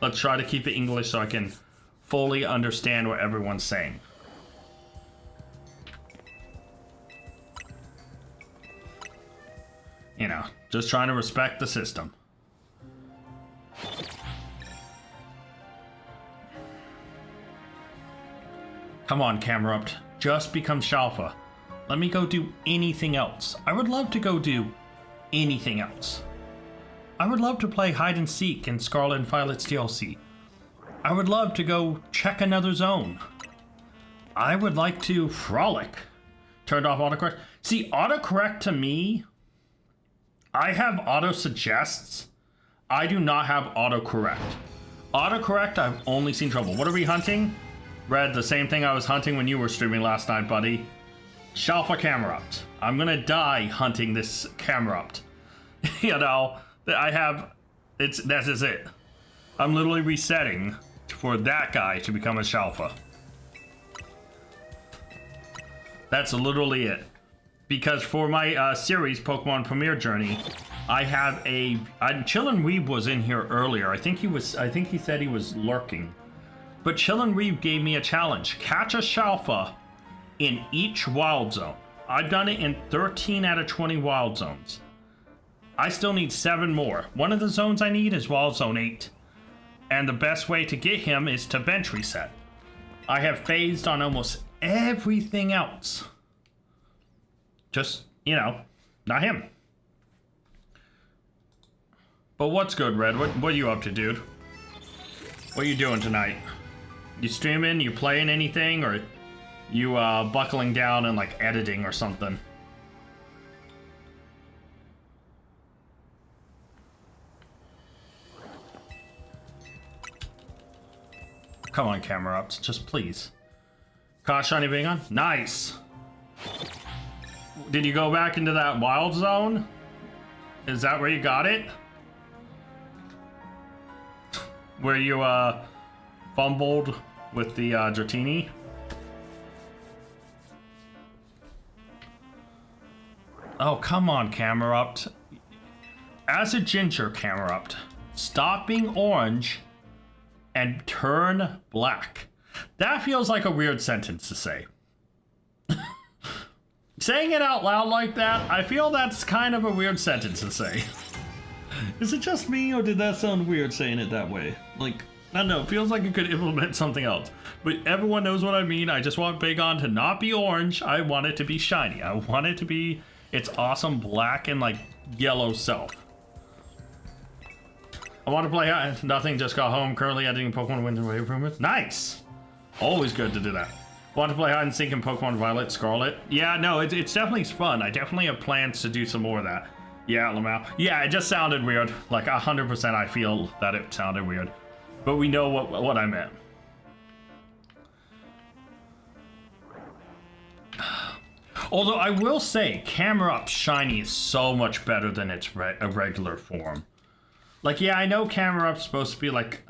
Let's try to keep it English so I can fully understand what everyone's saying. You know, just trying to respect the system. Come on, Camerupt. Just become Shalpha. Let me go do anything else. I would love to go do anything else. I would love to play hide and seek in Scarlet and Violet's DLC. I would love to go check another zone. I would like to frolic. Turned off autocorrect. See, autocorrect to me, I have auto suggests. I do not have autocorrect. Autocorrect, I've only seen trouble. What are we hunting? Red, the same thing I was hunting when you were streaming last night, buddy. Shalpha Camerupt. I'm gonna die hunting this Camerupt. You know, that is it. I'm literally resetting for that guy to become a Shalpha. That's literally it. Because for my series, Pokemon Premier Journey, I have Chillin' Weeb was in here earlier. I think he said he was lurking. But Chillin' Weeb gave me a challenge. Catch a Shalpha in each wild zone. I've done it in 13 out of 20 wild zones. I still need 7 more. One of the zones I need is Wild Zone 8. And the best way to get him is to bench reset. I have phased on almost everything else. Just, you know, not him. But what's good, Red? What are you up to, dude? What are you doing tonight? You streaming? You playing anything? Or you buckling down and like editing or something? Come on, Camerupt, just please. Caught shiny being on? Nice! Did you go back into that wild zone? Is that where you got it? Where you fumbled with the Dratini? Oh, come on, Camerupt. As a ginger, Camerupt, stop being orange and turn black. That feels like a weird sentence to say. Saying it out loud like that, I feel that's kind of a weird sentence to say. Is it just me, or did that sound weird saying it that way? Like, I don't know, it feels like it could implement something else. But everyone knows what I mean. I just want Bagon to not be orange. I want it to be shiny. I want it to be its awesome black and like yellow self. I want to play nothing, just got home. Currently editing Pokemon Winter Wave Rumors. Nice! Always good to do that. Want to play hide and seek in Pokemon Violet, Scarlet? Yeah, no, it's definitely fun. I definitely have plans to do some more of that. Yeah, Lamau. Yeah, it just sounded weird. Like 100% I feel that it sounded weird. But we know what I meant. Although I will say, Camerupt Shiny is so much better than its regular form. Like, yeah, I know Camerupt's supposed to be like,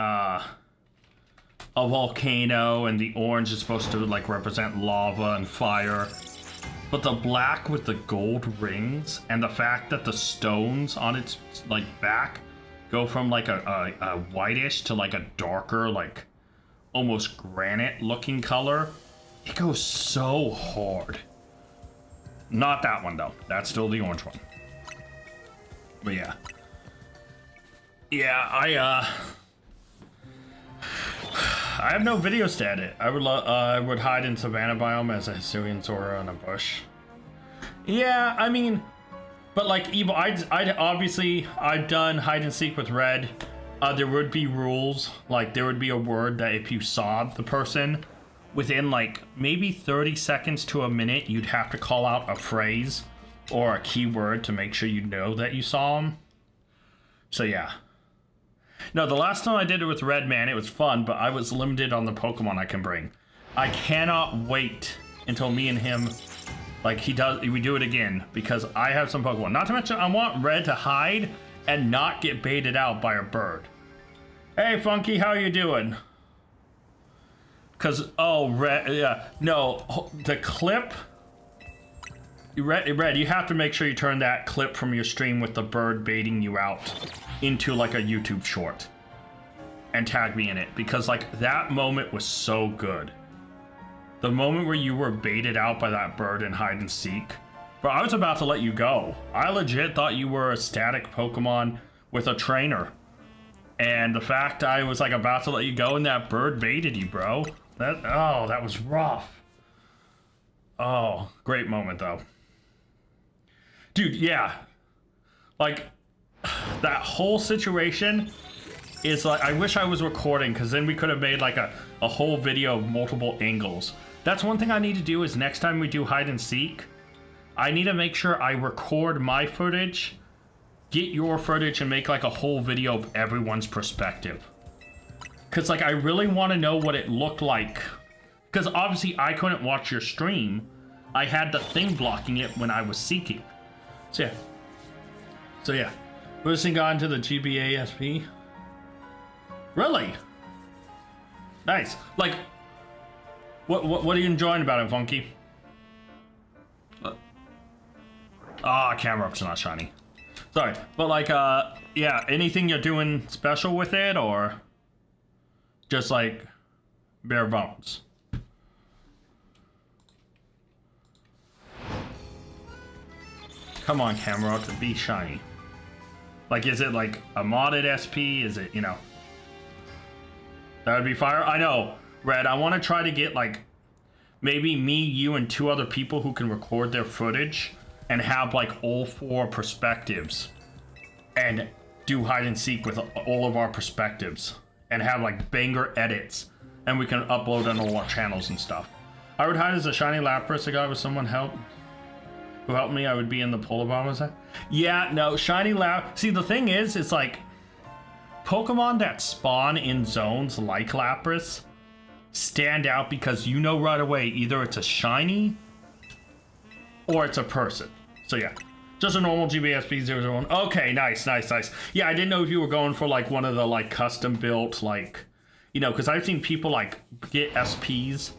a volcano, and the orange is supposed to like represent lava and fire. But the black with the gold rings and the fact that the stones on its like back go from like a whitish to like a darker, like almost granite looking color, it goes so hard. Not that one though. That's still the orange one. But yeah. Yeah, I have no videos to edit. I would hide in savanna biome as a Hisuian Zora in a bush. Yeah, I mean, but like evil, I'd obviously I've done hide and seek with Red. There would be rules, like there would be a word that if you saw the person within like maybe 30 seconds to a minute, you'd have to call out a phrase or a keyword to make sure you know that you saw them. So yeah. No, the last time I did it with Red, man, it was fun, but I was limited on the Pokemon I can bring. I cannot wait until me and him, like we do it again, because I have some Pokemon. Not to mention, I want Red to hide and not get baited out by a bird. Hey, Funky, how you doing? Cause, oh, Red, yeah, no, the clip, Red, you have to make sure you turn that clip from your stream with the bird baiting you out into like a YouTube short and tag me in it, because like that moment was so good. The moment where you were baited out by that bird in hide and seek, bro, I was about to let you go. I legit thought you were a static Pokemon with a trainer, and the fact I was like about to let you go and that bird baited you, bro, that was rough. Oh, great moment though, dude. Yeah, like that whole situation is like, I wish I was recording, because then we could have made like a whole video of multiple angles. That's one thing I need to do, is next time we do hide and seek, I need to make sure I record my footage, get your footage, and make like a whole video of everyone's perspective. Because like I really want to know what it looked like, because obviously I couldn't watch your stream. I had the thing blocking it when I was seeking. So yeah. Boosting got into the GBA SP. Really? Nice. Like, what are you enjoying about it, Funky? Camera up's not shiny. Sorry, but like, yeah, anything you're doing special with it, or just like bare bones? Come on, camera, to be shiny. Like, is it like a modded SP? Is it, you know? That would be fire. I know, Red, I want to try to get like maybe me, you, and 2 other people who can record their footage and have like all 4 perspectives and do hide and seek with all of our perspectives and have like banger edits, and we can upload on all our channels and stuff. I would hide as a shiny Lapras. I got with someone who helped me. I would be in the polar bomb. Yeah, no, shiny Lap. See, the thing is, it's like Pokemon that spawn in zones like Lapras stand out because you know right away either it's a shiny or it's a person. So yeah, just a normal GBSP001. Okay, nice. Yeah, I didn't know if you were going for like one of the like custom built, like, you know, because I've seen people like get SPs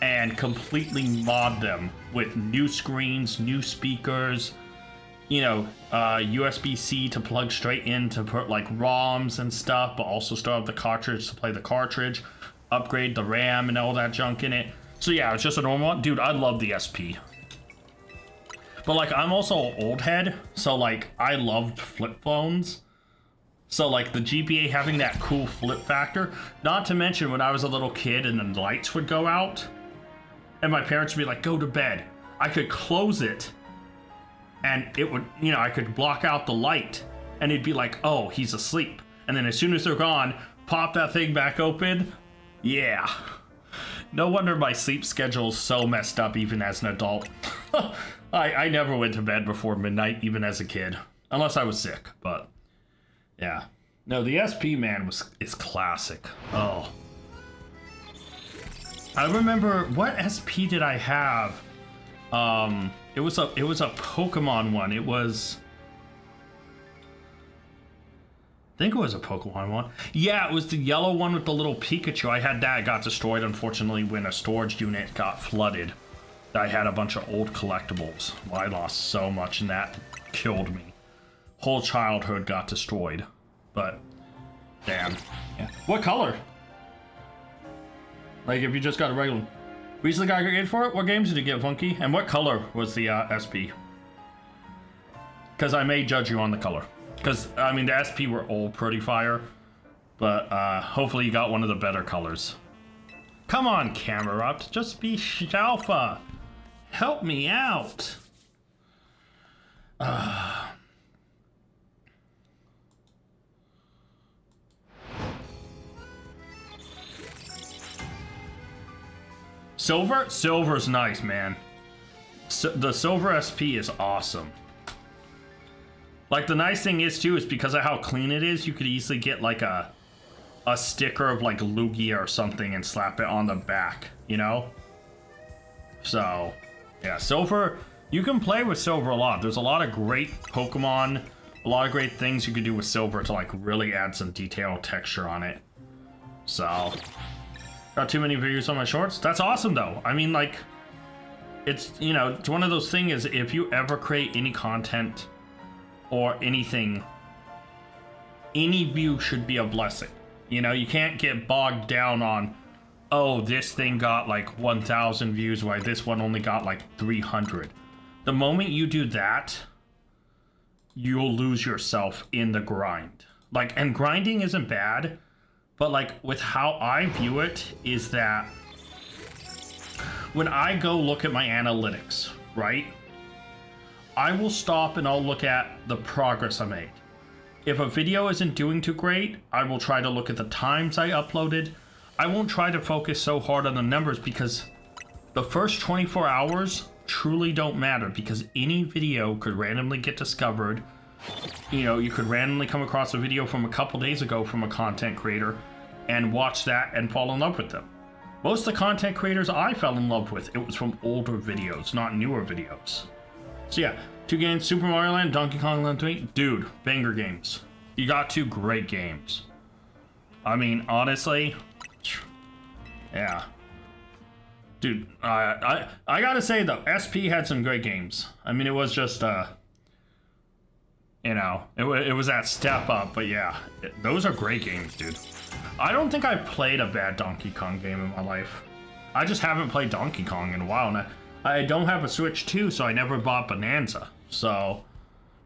and completely mod them with new screens, new speakers, you know, USB-C to plug straight in to put like ROMs and stuff, but also still have the cartridge to play the cartridge, upgrade the RAM and all that junk in it. So yeah, it's just a normal one. Dude, I love the SP. But like, I'm also an old head, so like, I loved flip phones. So like, the GBA having that cool flip factor, not to mention when I was a little kid and the lights would go out, and my parents would be like, go to bed. I could close it, and it would, you know, I could block out the light, and it'd be like, oh, he's asleep. And then as soon as they're gone, pop that thing back open. Yeah. No wonder my sleep schedule's so messed up even as an adult. I never went to bed before midnight, even as a kid. Unless I was sick, but yeah. No, the SP, man, is classic. Oh. I remember, what SP did I have? It was a Pokemon one. It was think it was a Pokemon one. Yeah, it was the yellow one with the little Pikachu. I had that. It got destroyed, unfortunately, when a storage unit got flooded. I had a bunch of old collectibles. Well, I lost so much, and that killed me. Whole childhood got destroyed. But, damn. Yeah. What color? Like, if you just got a regular... Recently got a grade for it? What games did you get, Funky? And what color was the SP? Because I may judge you on the color. Because, I mean, the SP were all pretty fire. But, hopefully you got one of the better colors. Come on, Camerupt. Just be Shalpha. Help me out. Silver? Silver's nice, man. The Silver SP is awesome. Like, the nice thing is, too, is because of how clean it is, you could easily get, like, a sticker of, like, Lugia or something and slap it on the back, you know? So, yeah, Silver, you can play with Silver a lot. There's a lot of great Pokemon, a lot of great things you can do with Silver to, like, really add some detail, texture on it. So, got too many views on my shorts? That's awesome, though. I mean, like, it's, you know, it's one of those things, if you ever create any content or anything, any view should be a blessing. You know, you can't get bogged down on, oh, this thing got like 1,000 views, while this one only got like 300. The moment you do that, you'll lose yourself in the grind. Like, and grinding isn't bad, but like with how I view it is that when I go look at my analytics, right? I will stop and I'll look at the progress I made. If a video isn't doing too great, I will try to look at the times I uploaded. I won't try to focus so hard on the numbers because the first 24 hours truly don't matter because any video could randomly get discovered. You know, you could randomly come across a video from a couple days ago from a content creator and watch that and fall in love with them. Most of the content creators I fell in love with, it was from older videos, not newer videos. So yeah, 2 games, Super Mario Land, Donkey Kong Land 3. Dude, banger games. You got 2 great games. I mean, honestly, yeah. Dude, I gotta say though, SP had some great games. I mean, it was just, you know, it was that step up, but yeah, those are great games, dude. I don't think I've played a bad Donkey Kong game in my life. I just haven't played Donkey Kong in a while, and I don't have a Switch 2, so I never bought Bonanza. So,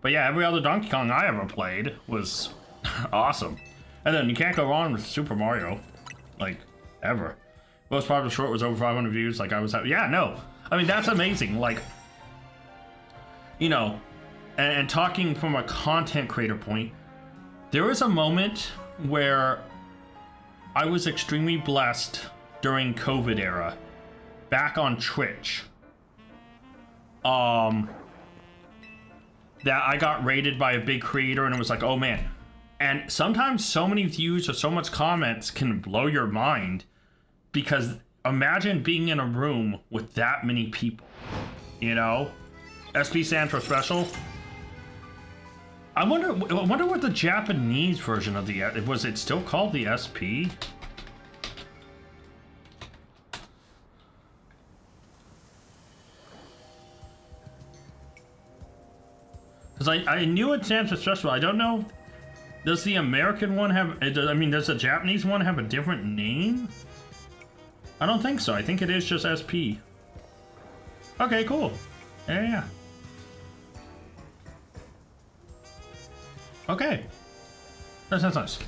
but yeah, every other Donkey Kong I ever played was awesome. And then you can't go wrong with Super Mario, like, ever. Most popular short was over 500 views, like I was happy. Yeah, no. I mean, that's amazing. Like, you know, and talking from a content creator point, there was a moment where I was extremely blessed during COVID era, back on Twitch. That I got rated by a big creator and it was like, oh man. And sometimes so many views or so much comments can blow your mind because imagine being in a room with that many people, you know? SP stands for special. I wonder what the Japanese version of the, was it still called the SP? Because I knew it stands for special. I don't know. Does the American one have... I mean, does the Japanese one have a different name? I don't think so. I think it is just SP. Okay, cool. Yeah. Okay. That sounds nice.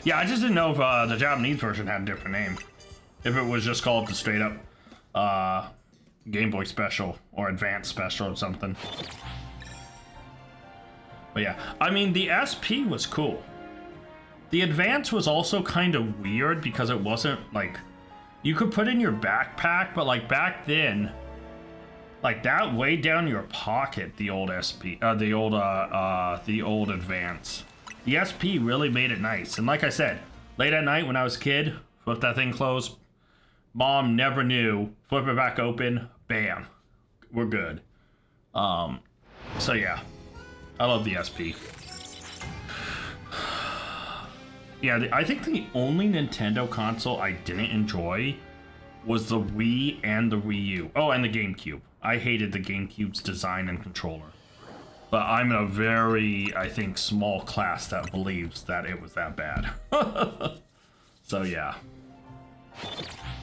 Yeah, I just didn't know if the Japanese version had a different name. If it was just called the straight up Game Boy Special or Advanced Special or something. But yeah, I mean, the SP was cool. The Advance was also kind of weird because it wasn't, like, you could put in your backpack, but, like, back then, like, that weighed down your pocket, the old SP, the old Advance. The SP really made it nice. And like I said, late at night when I was a kid, flip that thing closed, mom never knew, flip it back open, bam, we're good. So yeah. I love the SP. Yeah, I think the only Nintendo console I didn't enjoy was the Wii and the Wii U. Oh, and the GameCube. I hated the GameCube's design and controller. But I'm in a very, I think, small class that believes that it was that bad. So yeah.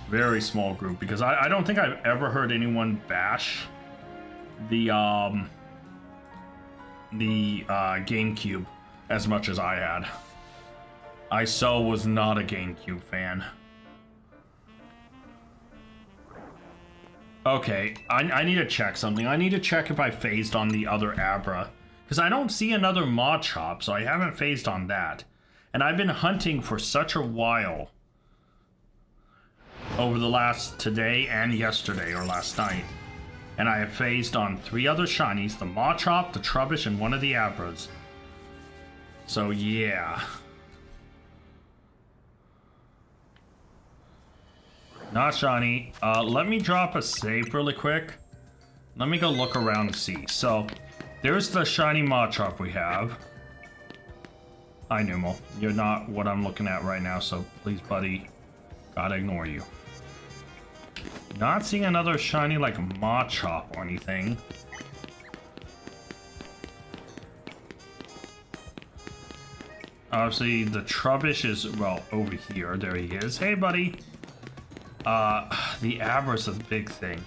Very small group, because I don't think I've ever heard anyone bash the GameCube as much as I had. I was not a GameCube fan. Okay, I need to check something. I need to check if I phased on the other Abra, because I don't see another Machop, so I haven't phased on that. And I've been hunting for such a while over the last today and yesterday, or last night. And I have phased on 3 other shinies, the Machop, the Trubbish, and one of the Abras. So yeah. Not shiny. Let me drop a save really quick. Let me go look around and see. So, there's the shiny Machop we have. Hi, Numo. You're not what I'm looking at right now, so please, buddy, gotta ignore you. Not seeing another shiny like Machop or anything. Obviously, the Trubbish is, well, over here. There he is. Hey, buddy. The Abra's a big thing.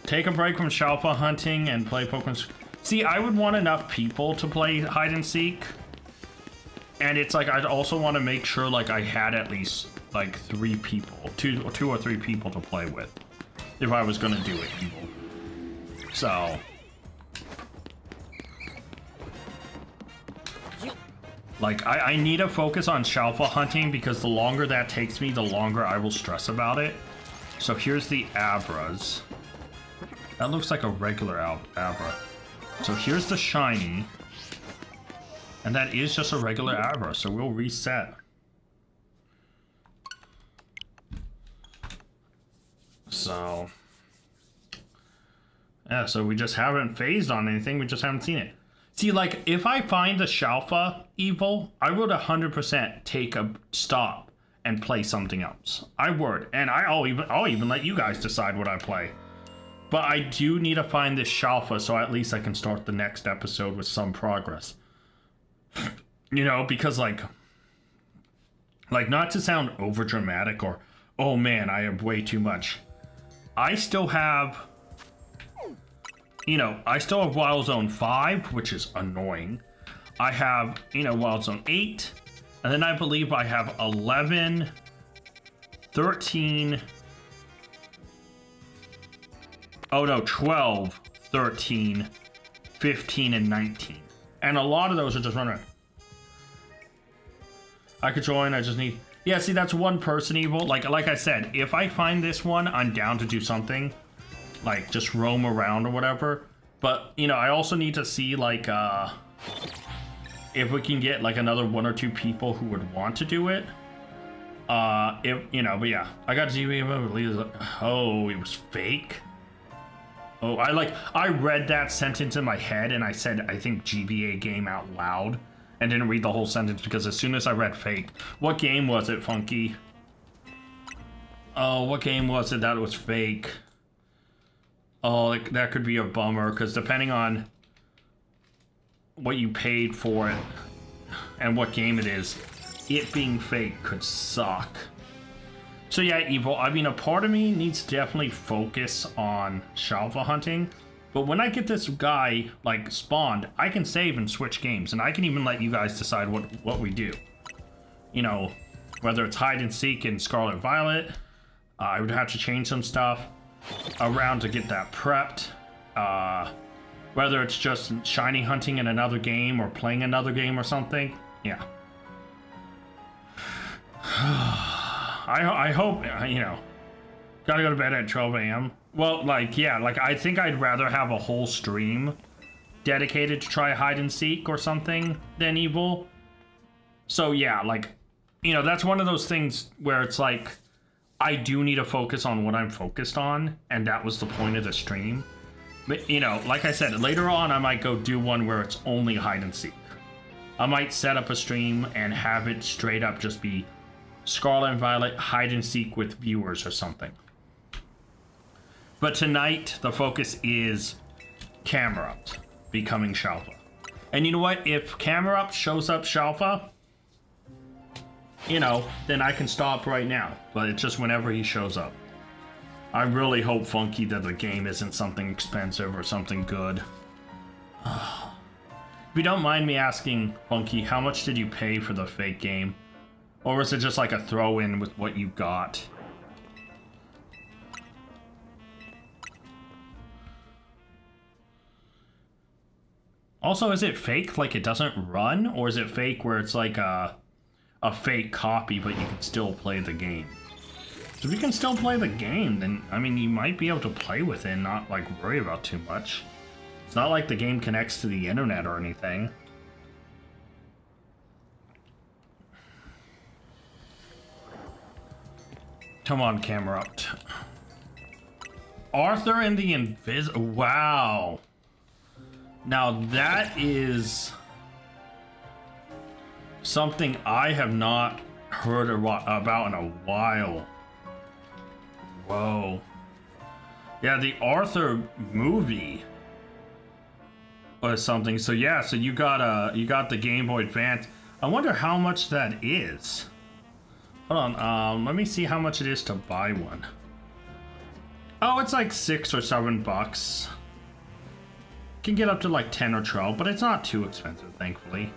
Take a break from Shalpha hunting and play Pokemon. See, I would want enough people to play hide and seek. And it's like, I'd also want to make sure like I had at least like 3 people, two or three people to play with, if I was gonna do it evil. So. Like, I need to focus on Shalpha hunting, because the longer that takes me, the longer I will stress about it. So here's the Abras. That looks like a regular Abra. So here's the shiny. And that is just a regular Abra, so we'll reset. So. Yeah, so we just haven't phased on anything, we just haven't seen it. See, like, if I find the Shalpha evil, I would 100% take a stop and play something else. I would, and I'll even let you guys decide what I play. But I do need to find this Shalpha, so at least I can start the next episode with some progress. You know, because like not to sound over dramatic or, oh man, I have way too much. I still have, you know, I still have Wild Zone 5, which is annoying. I have, you know, Wild Zone 8. And then I believe I have 11, 13. Oh no, 12, 13, 15, and 19. And a lot of those are just running. I could join, I just need... Yeah, see, that's one person evil. Like I said, if I find this one, I'm down to do something. Like, just roam around or whatever. But, you know, I also need to see, like, if we can get, like, another 1 or 2 people who would want to do it. If, you know, but yeah. I got GBA. Oh, it was fake? Oh, I read that sentence in my head, and I said, I think GBA game out loud. And didn't read the whole sentence, because as soon as I read fake. What game was it, Funky? Oh, what game was it that was fake? Oh, that could be a bummer, because depending on what you paid for it and what game it is, it being fake could suck. So yeah, Evil, I mean, a part of me needs to definitely focus on Shalpha hunting, but when I get this guy, like, spawned, I can save and switch games, and I can even let you guys decide what we do. You know, whether it's hide and seek in Scarlet Violet, I would have to change some stuff around to get that prepped. Whether it's just shiny hunting in another game or playing another game or something. Yeah. I hope, you know, gotta go to bed at 12 a.m. Well, like, yeah, like, I think I'd rather have a whole stream dedicated to try hide and seek or something than Evil. So, yeah, like, you know, that's one of those things where it's like, I do need to focus on what I'm focused on, and that was the point of the stream. But, you know, like I said, later on I might go do one where it's only hide and seek. I might set up a stream and have it straight up just be Scarlet and Violet hide and seek with viewers or something. But tonight, the focus is Camerupt becoming Shalpha. And you know what? If Camerupt shows up Shalpha, you know, then I can stop right now. But it's just whenever he shows up. I really hope, Funky, that the game isn't something expensive or something good. If you don't mind me asking, Funky, how much did you pay for the fake game? Or was it just like a throw-in with what you got? Also, is it fake, like it doesn't run? Or is it fake where it's like a fake copy, but you can still play the game? So if you can still play the game, then, I mean, you might be able to play with it and not, like, worry about too much. It's not like the game connects to the internet or anything. Come on, Camerupt. Arthur and the Wow. Now that is something I have not heard about in a while. Whoa. Yeah, the Arthur movie or something. So yeah, so you got the Game Boy Advance. I wonder how much that is. Hold on, let me see how much it is to buy one. Oh, it's like $6 or $7. Can get up to like 10 or 12, but it's not too expensive, thankfully.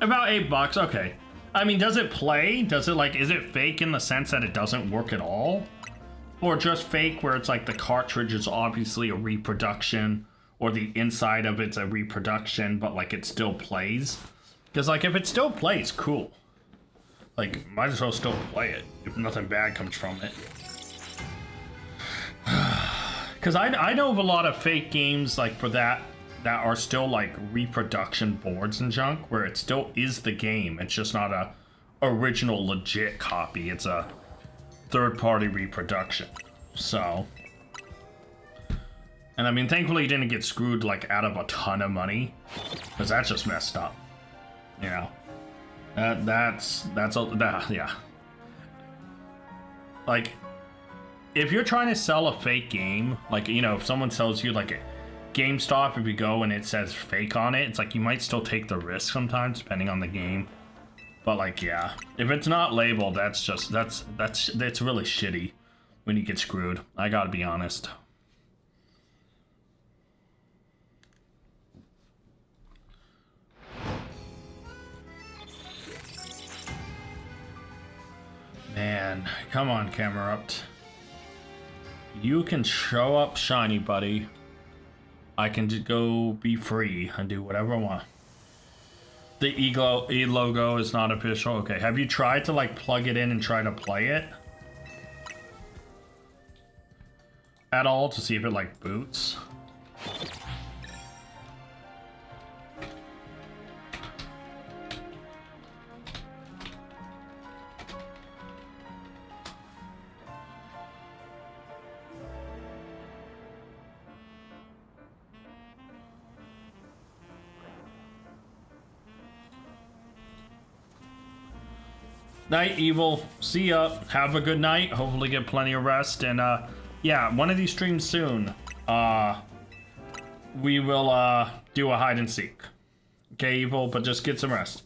About $8, okay. I mean, does it play? Does it like, is it fake in the sense that it doesn't work at all? Or just fake where it's like the cartridge is obviously a reproduction, or the inside of it's a reproduction, but like it still plays? Because like if it still plays, cool. Like, might as well still play it if nothing bad comes from it. Because I know of a lot of fake games like for that are still like reproduction boards and junk, where it still is the game. It's just not a original legit copy. It's a third-party reproduction. So, and I mean, thankfully you didn't get screwed like out of a ton of money, because that's just messed up. You know, yeah. Like, if you're trying to sell a fake game, like, you know, if someone sells you like a GameStop, if you go and it says fake on it, it's like you might still take the risk sometimes depending on the game. But like, yeah, if it's not labeled, that's really shitty when you get screwed. I gotta be honest. Man, come on, Camerupt. You can show up shiny, buddy. I can just go be free and do whatever I want. The E logo is not official. Okay, have you tried to like plug it in and try to play it at all to see if it like boots? Night, Evil. See ya. Have a good night. Hopefully get plenty of rest. And, yeah, one of these streams soon, we will, do a hide and seek. Okay, Evil, but just get some rest.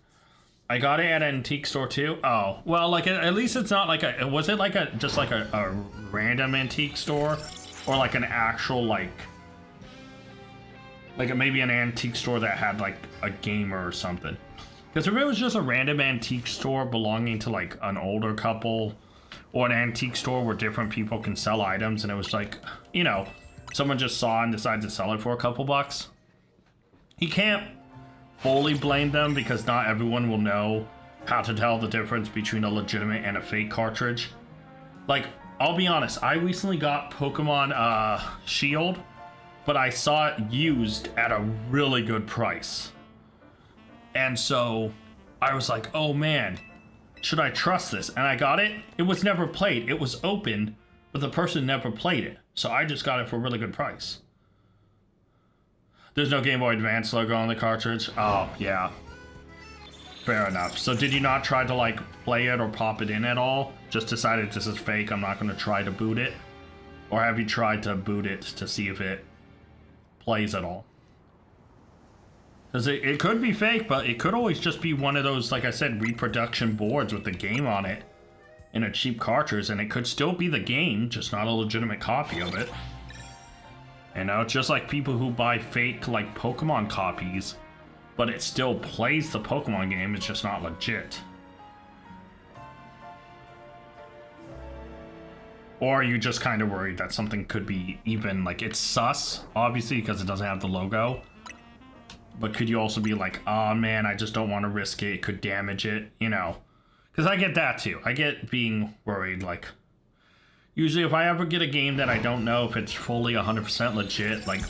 I got it at an antique store, too. Oh, well, like, at least it's not like a... Was it, like, just like a random antique store? Or, like, an actual, like maybe an antique store that had, like, a gamer or something? Because if it was just a random antique store belonging to like an older couple, or an antique store where different people can sell items, and it was like, you know, someone just saw and decided to sell it for a couple bucks, you can't fully blame them, because not everyone will know how to tell the difference between a legitimate and a fake cartridge. Like, I'll be honest, I recently got Pokemon Shield, but I saw it used at a really good price. And so I was like, oh man, should I trust this? And I got it. It was never played. It was open, but the person never played it. So I just got it for a really good price. There's no Game Boy Advance logo on the cartridge? Oh, yeah. Fair enough. So did you not try to, like, play it or pop it in at all? Just decided this is fake, I'm not going to try to boot it? Or have you tried to boot it to see if it plays at all? Because it could be fake, but it could always just be one of those, like I said, reproduction boards with the game on it in a cheap cartridge, and it could still be the game, just not a legitimate copy of it. You know, it's just like people who buy fake, like, Pokemon copies, but it still plays the Pokemon game, it's just not legit. Or are you just kind of worried that something could be even, like, it's sus, obviously, because it doesn't have the logo. But could you also be like, oh man, I just don't want to risk it, it could damage it, you know? Because I get that too. I get being worried, like, usually if I ever get a game that I don't know if it's fully 100% legit, like,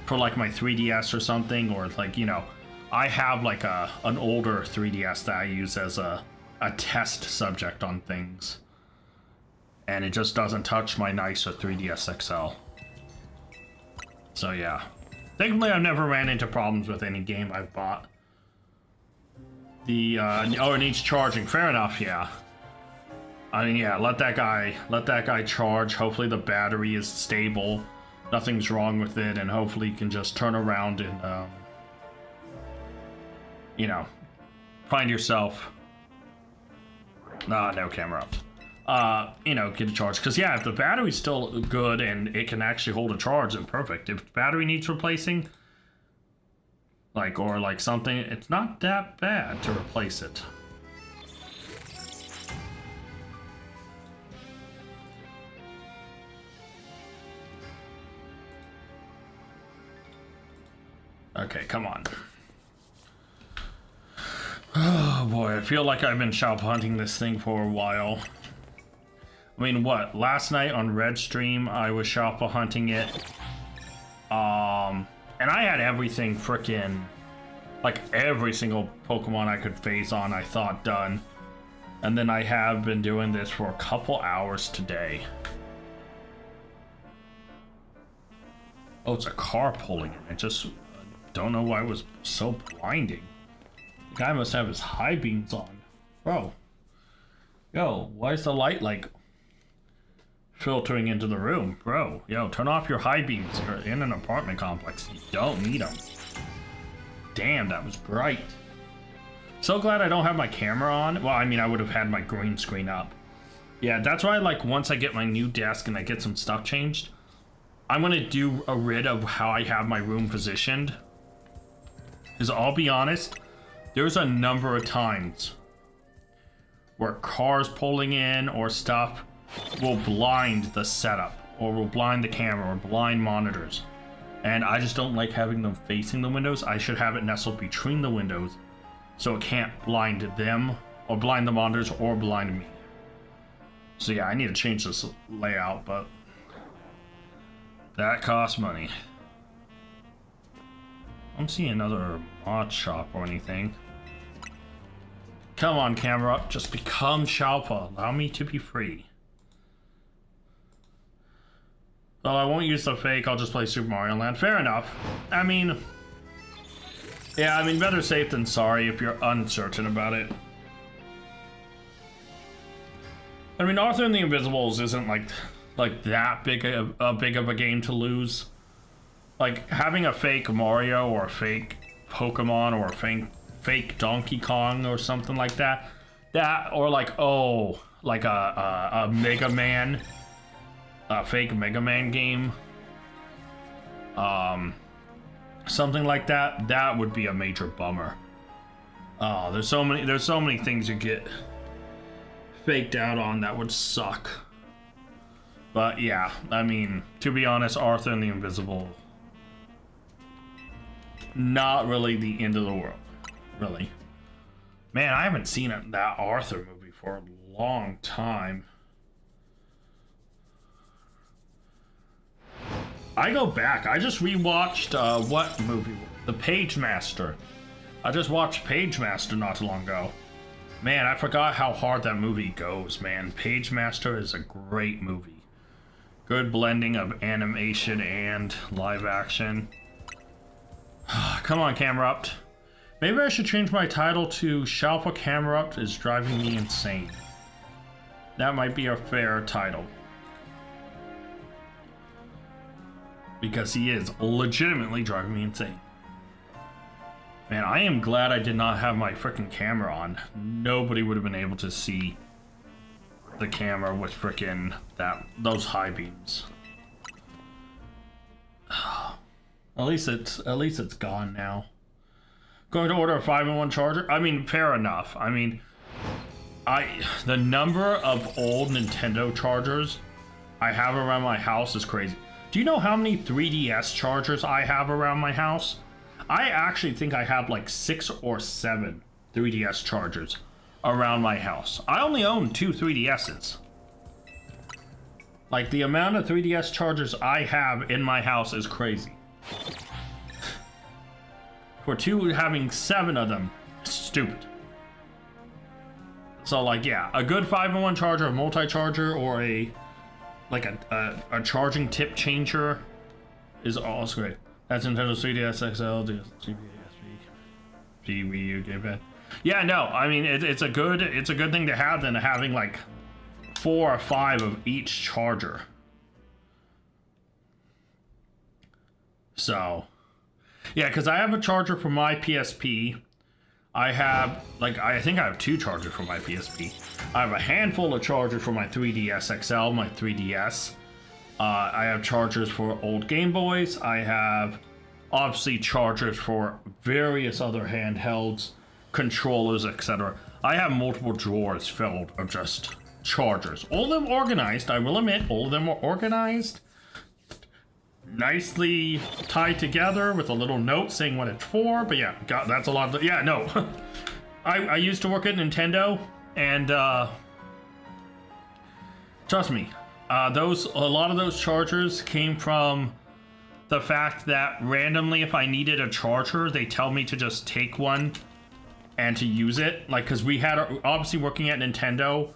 for like my 3DS or something, or like, you know, I have like an older 3DS that I use as a test subject on things. And it just doesn't touch my nicer 3DS XL. So yeah. Thankfully, I've never ran into problems with any game I've bought. Oh, it needs charging. Fair enough, yeah. I mean, yeah, let that guy charge. Hopefully the battery is stable. Nothing's wrong with it, and hopefully you can just turn around and, you know, find yourself... no camera up. You know, get a charge. Because, yeah, if the battery's still good and it can actually hold a charge, then perfect. If the battery needs replacing, like, or like something, it's not that bad to replace it. Okay, come on. Oh boy, I feel like I've been Shalpha hunting this thing for a while. I mean, what? Last night on Red Stream, I was Shalpha hunting it. And I had everything frickin', like every single Pokemon I could phase on, I thought done. And then I have been doing this for a couple hours today. Oh, it's a car pulling in. I just don't know why it was so blinding. The guy must have his high beams on. Bro. Yo, why is the light like filtering into the room? Bro, yo, turn off your high beams. You're in an apartment complex. You don't need them. Damn, that was bright. So glad I don't have my camera on. Well, I mean, I would have had my green screen up. Yeah, that's why, like, once I get my new desk and I get some stuff changed, I'm gonna do a rid of how I have my room positioned. Because I'll be honest, there's a number of times where cars pulling in or stuff will blind the setup, or will blind the camera, or blind monitors. And I just don't like having them facing the windows. I should have it nestled between the windows so it can't blind them, or blind the monitors, or blind me. So yeah, I need to change this layout, but that costs money. I don't see another mod shop or anything. Come on, camera, just become Shalpha. Allow me to be free. Well, I won't use the fake, I'll just play Super Mario Land. Fair enough. I mean... yeah, I mean, better safe than sorry if you're uncertain about it. I mean, Arthur and the Invisibles isn't like that big of a game to lose. Like, having a fake Mario or a fake Pokemon or a fake Donkey Kong or something like that. Or like, oh, like a Mega Man. A fake Mega Man game. Something like that. That would be a major bummer. Oh, there's so many things you get faked out on that would suck. But yeah, I mean, to be honest, Arthur and the Invisible, not really the end of the world, really. Man, I haven't seen that Arthur movie for a long time. I go back. I just rewatched, what movie? The Page Master. I just watched Page Master not too long ago. Man, I forgot how hard that movie goes, man. Page Master is a great movie. Good blending of animation and live action. Come on, Camera. Maybe I should change my title to Shalpha Camera is driving me insane. That might be a fair title. Because he is legitimately driving me insane. Man, I am glad I did not have my freaking camera on. Nobody would have been able to see the camera with freaking those high beams. At least it's gone now. Going to order a 5-in-1 charger? I mean, fair enough. I mean, the number of old Nintendo chargers I have around my house is crazy. Do you know how many 3DS chargers I have around my house? I actually think I have like 6 or 7 3DS chargers around my house. I only own 2 3DSs. Like, the amount of 3DS chargers I have in my house is crazy. For 2 having 7 of them, it's stupid. So, like, yeah, a good 5-in-1 charger, a multi-charger, or a charging tip changer is also great. That's Nintendo's 3DS XL, GBA, SP, Wii U, gamepad. Yeah, no, I mean it's a good thing to have than having like 4 or 5 of each charger. So, yeah, because I have a charger for my PSP. I think I have 2 chargers for my PSP. I have a handful of chargers for my 3DS XL, my 3DS. I have chargers for old Game Boys. I have, obviously, chargers for various other handhelds, controllers, etc. I have multiple drawers filled of just chargers. All of them organized, I will admit, all of them are organized. Nicely tied together with a little note saying what it's for, but yeah, God, that's a lot of, yeah, no. I used to work at Nintendo, and trust me, a lot of those chargers came from the fact that randomly, if I needed a charger, they tell me to just take one and to use it. Like, because we had, obviously working at Nintendo,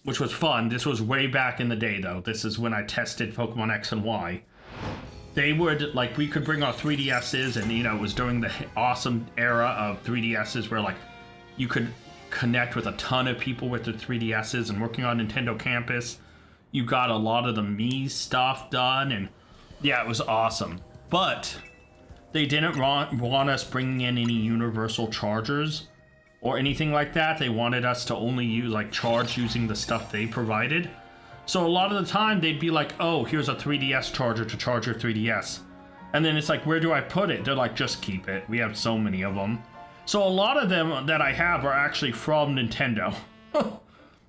which was fun. This was way back in the day, though. This is when I tested Pokemon X and Y. They would, like, we could bring our 3DSs, and, you know, it was during the awesome era of 3DSs where, like, you could connect with a ton of people with their 3DSs, and working on Nintendo Campus, you got a lot of the Mii stuff done, and yeah, it was awesome. But they didn't want us bringing in any universal chargers or anything like that. They wanted us to only use, like, charge using the stuff they provided. So a lot of the time they'd be like, oh, here's a 3DS charger to charge your 3DS. And then it's like, where do I put it? They're like, just keep it. We have so many of them. So a lot of them that I have are actually from Nintendo.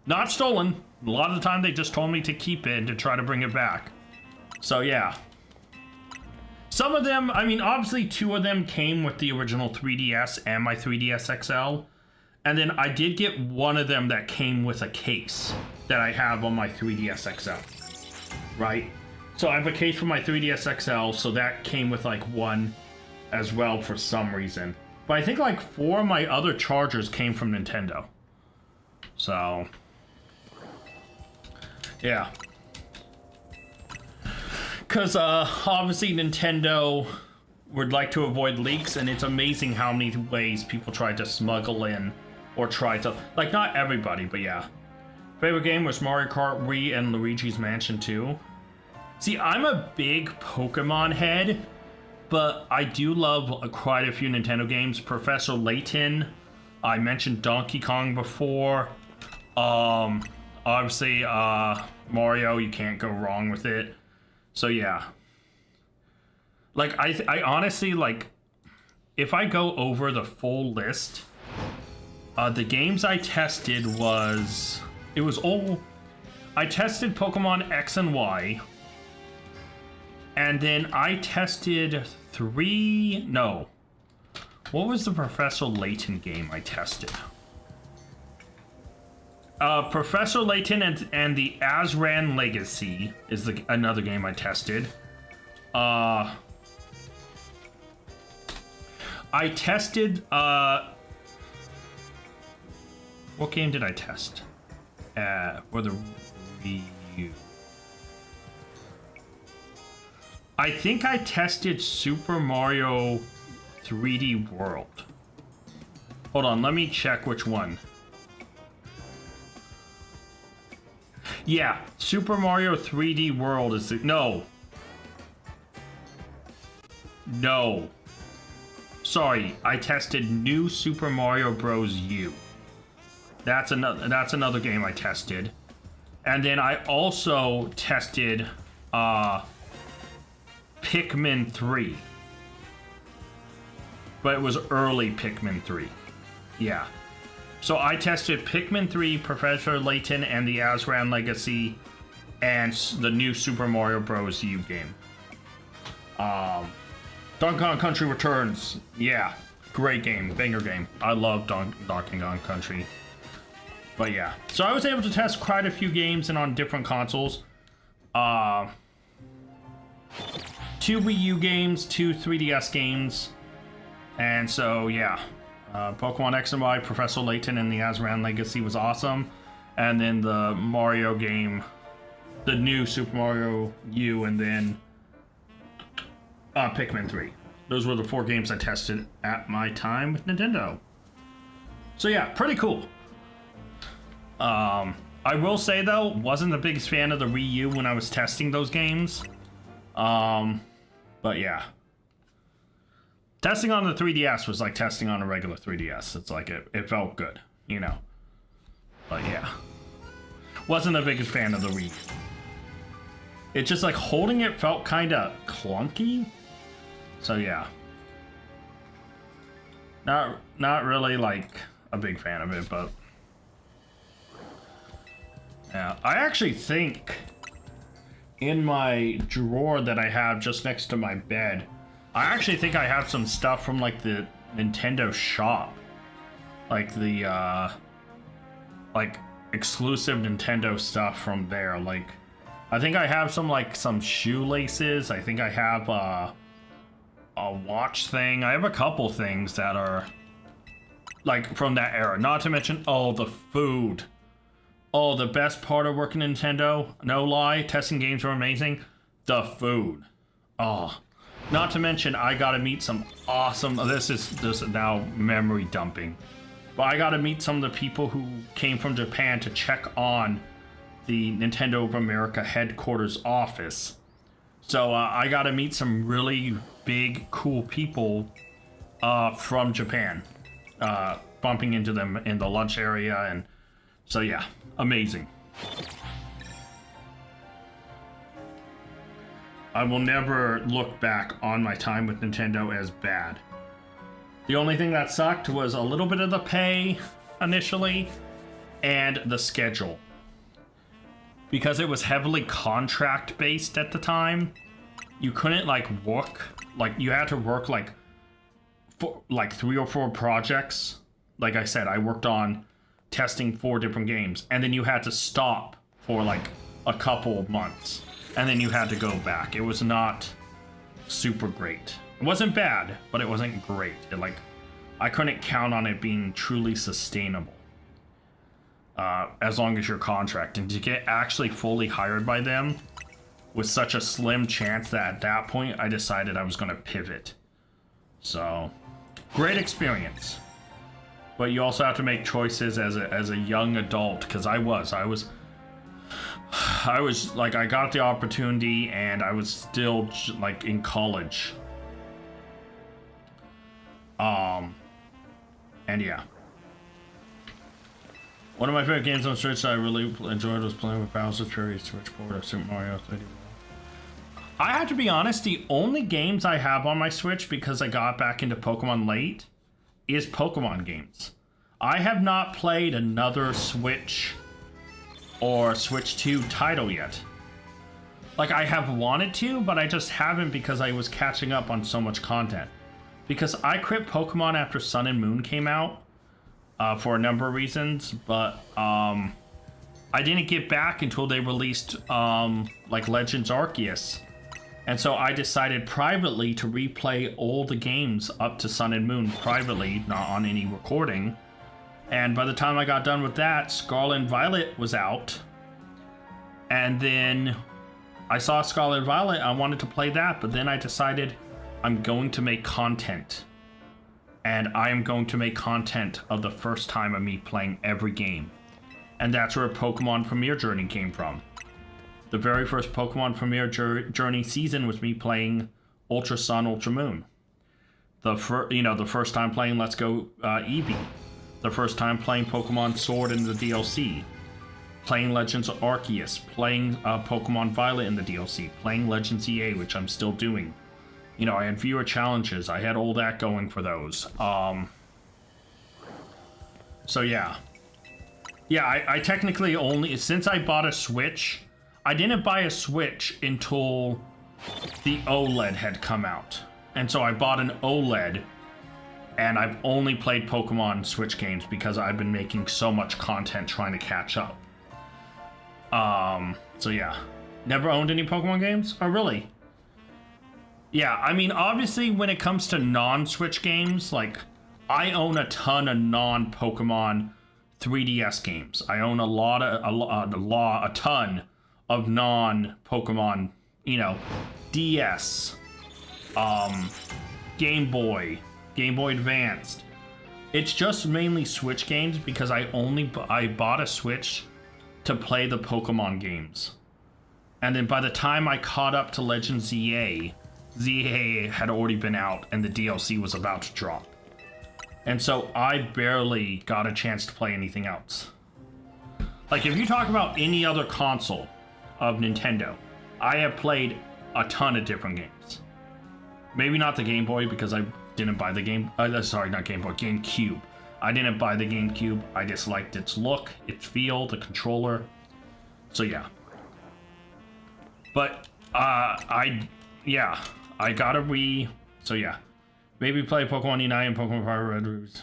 Not stolen. A lot of the time they just told me to keep it and to try to bring it back. So yeah. Some of them, I mean, obviously 2 of them came with the original 3DS and my 3DS XL. And then I did get one of them that came with a case that I have on my 3DS XL. Right? So I have a case for my 3DS XL, so that came with like one as well for some reason. But I think like 4 of my other chargers came from Nintendo. So, yeah. Because obviously Nintendo would like to avoid leaks, and it's amazing how many ways people try to smuggle in or try to, like, not everybody, but yeah. Favorite game was Mario Kart Wii and Luigi's Mansion 2. See, I'm a big Pokemon head, but I do love quite a few Nintendo games. Professor Layton, I mentioned Donkey Kong before. Obviously, Mario, you can't go wrong with it. So yeah. Like, I honestly, like, if I go over the full list, the games I tested I tested Pokemon X and Y, and then I tested what was the Professor Layton game I tested? Professor Layton and the Azran Legacy is another game I tested. I tested, what game did I test? For the review. I think I tested Super Mario 3D World. Hold on, let me check which one. Yeah, Super Mario 3D World is the... No. No. Sorry, I tested New Super Mario Bros. U. That's another game I tested. And then I also tested Pikmin 3. But it was early Pikmin 3. Yeah. So I tested Pikmin 3, Professor Layton, and the Azran Legacy, and the new Super Mario Bros. U game. Donkey Kong Country Returns. Yeah. Great game. Banger game. I love Donkey Kong Country. But yeah. So I was able to test quite a few games and on different consoles. 2 Wii U games, 2 3DS games. And so, yeah. Pokemon X and Y, Professor Layton, and the Azran Legacy was awesome. And then the Mario game, the new Super Mario U, and then Pikmin 3. Those were the 4 games I tested at my time with Nintendo. So yeah, pretty cool. I will say though, wasn't the biggest fan of the Wii U when I was testing those games. But yeah. Testing on the 3DS was like testing on a regular 3DS. It's like it felt good, you know. But yeah. Wasn't the biggest fan of the Wii. It's just like holding it felt kind of clunky. So yeah. Not really like a big fan of it, but yeah. I actually think in my drawer that I have just next to my bed, I actually think I have some stuff from like the Nintendo shop. Like the like exclusive Nintendo stuff from there. Like I think I have some shoelaces. I think I have a watch thing. I have a couple things that are like from that era. Not to mention the food. Oh, the best part of working at Nintendo, no lie, testing games were amazing. The food. Oh. Not to mention, I got to meet some awesome... This is now memory dumping. But I got to meet some of the people who came from Japan to check on the Nintendo of America headquarters office. So I got to meet some really big, cool people from Japan. Bumping into them in the lunch area. And so yeah, amazing. I will never look back on my time with Nintendo as bad. The only thing that sucked was a little bit of the pay initially and the schedule. Because it was heavily contract based at the time, you couldn't like work, like you had to work like for like 3 or 4 projects. Like I said, I worked on testing 4 different games, and then you had to stop for like a couple of months. And then you had to go back. It was not super great. It wasn't bad, but it wasn't great. I couldn't count on it being truly sustainable. As long as you're contracted. To get actually fully hired by them was such a slim chance that at that point I decided I was going to pivot. So, great experience. But you also have to make choices as a young adult, because I was like, I got the opportunity and I was still like in college. And yeah. One of my favorite games on Switch that I really enjoyed was playing with Bowser's Fury Switch port of Super Mario 3D. I have to be honest, the only games I have on my Switch, because I got back into Pokemon late, is Pokemon games. I have not played another Switch or Switch 2 title yet. Like, I have wanted to, but I just haven't because I was catching up on so much content. Because I quit Pokemon after Sun and Moon came out for a number of reasons, but I didn't get back until they released like Legends Arceus. And so I decided privately to replay all the games up to Sun and Moon privately, not on any recording. And by the time I got done with that, Scarlet and Violet was out. And then I saw Scarlet and Violet. I wanted to play that, but then I decided I'm going to make content. And I am going to make content of the first time of me playing every game. And that's where Pokemon Premier Journey came from. The very first Pokemon Premier Journey season was me playing Ultra Sun, Ultra Moon. The first time playing Let's Go Eevee. The first time playing Pokemon Sword in the DLC. Playing Legends of Arceus. Playing Pokemon Violet in the DLC. Playing Legends EA, which I'm still doing. You know, I had viewer challenges. I had all that going for those. So yeah. Yeah, I technically only... Since I bought a Switch... I didn't buy a Switch until the OLED had come out. And so I bought an OLED, and I've only played Pokemon Switch games because I've been making so much content trying to catch up. So yeah. Never owned any Pokemon games? Oh, really? Yeah, I mean, obviously, when it comes to non-Switch games, like, I own a ton of non-Pokemon 3DS games. I own a ton of non-Pokemon, you know, DS, Game Boy Advanced. It's just mainly Switch games because I bought a Switch to play the Pokemon games. And then by the time I caught up to Legends ZA had already been out and the DLC was about to drop. And so I barely got a chance to play anything else. Like, if you talk about any other console of Nintendo, I have played a ton of different games. Maybe not the Game Boy because I didn't buy the game. Sorry, not Game Boy, GameCube. I didn't buy the GameCube. I disliked its look, its feel, the controller. So yeah. But I got a Wii. So yeah. Maybe play Pokemon Unite and Pokemon Fire Red Roots.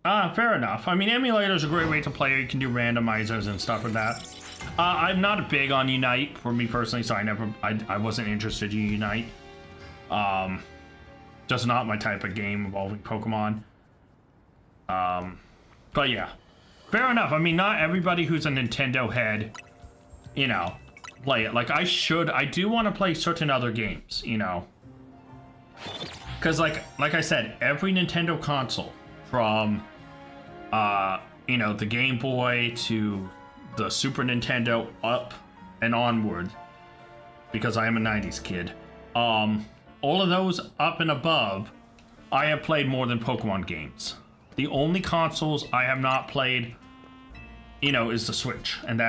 Fair enough. I mean, emulator is a great way to play. You can do randomizers and stuff like that. I'm not big on Unite for me personally, so I wasn't interested in Unite. Just not my type of game involving Pokemon. But yeah, fair enough. I mean, not everybody who's a Nintendo head, you know, play it. Like, I do want to play certain other games, you know. Because like I said, every Nintendo console, from you know, the Game Boy to the Super Nintendo up and onward, because I am a 90s kid, all of those up and above, I have played more than Pokemon games. The only consoles I have not played, you know, is the Switch and the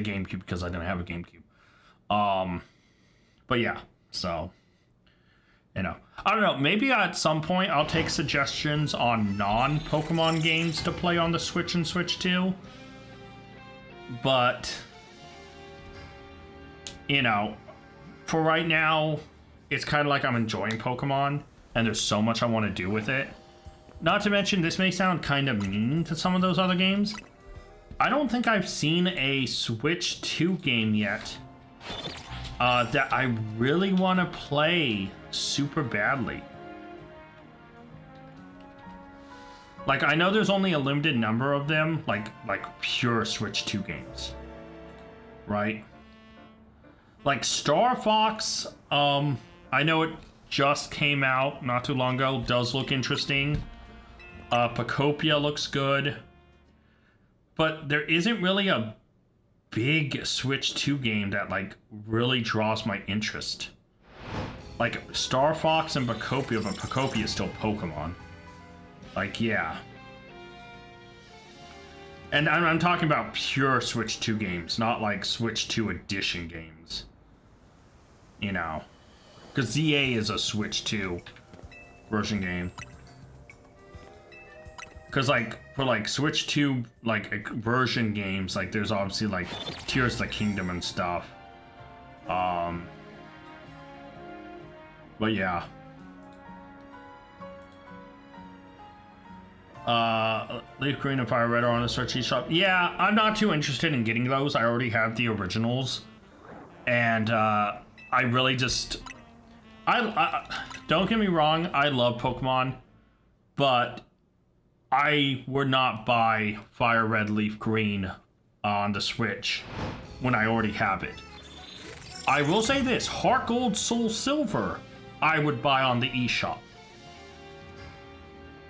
GameCube, because I didn't have a GameCube. But yeah, so, you know, I don't know, maybe at some point I'll take suggestions on non-Pokemon games to play on the Switch and Switch 2. But, you know, for right now, it's kind of like I'm enjoying Pokemon, and there's so much I want to do with it. Not to mention, this may sound kind of mean to some of those other games. I don't think I've seen a Switch 2 game yet that I really want to play super badly. Like, I know there's only a limited number of them, like pure Switch 2 games, right? Like Star Fox, I know it just came out not too long ago, does look interesting. Pacopia looks good, but there isn't really a big Switch 2 game that like really draws my interest. Like Star Fox and Pacopia, but Pacopia is still Pokemon. Like, yeah. And I'm talking about pure Switch 2 games, not like Switch 2 edition games. You know. Because ZA is a Switch 2 version game. Because, like, for, like, Switch 2, like, version games, like, there's obviously, like, Tears of the Kingdom and stuff. But, yeah. Leaf Green and Fire Red are on the Switch eShop. Yeah, I'm not too interested in getting those. I already have the originals. And, I really just... don't get me wrong, I love Pokemon, but I would not buy Fire Red, Leaf Green on the Switch when I already have it. I will say this, Heart Gold, Soul Silver, I would buy on the eShop.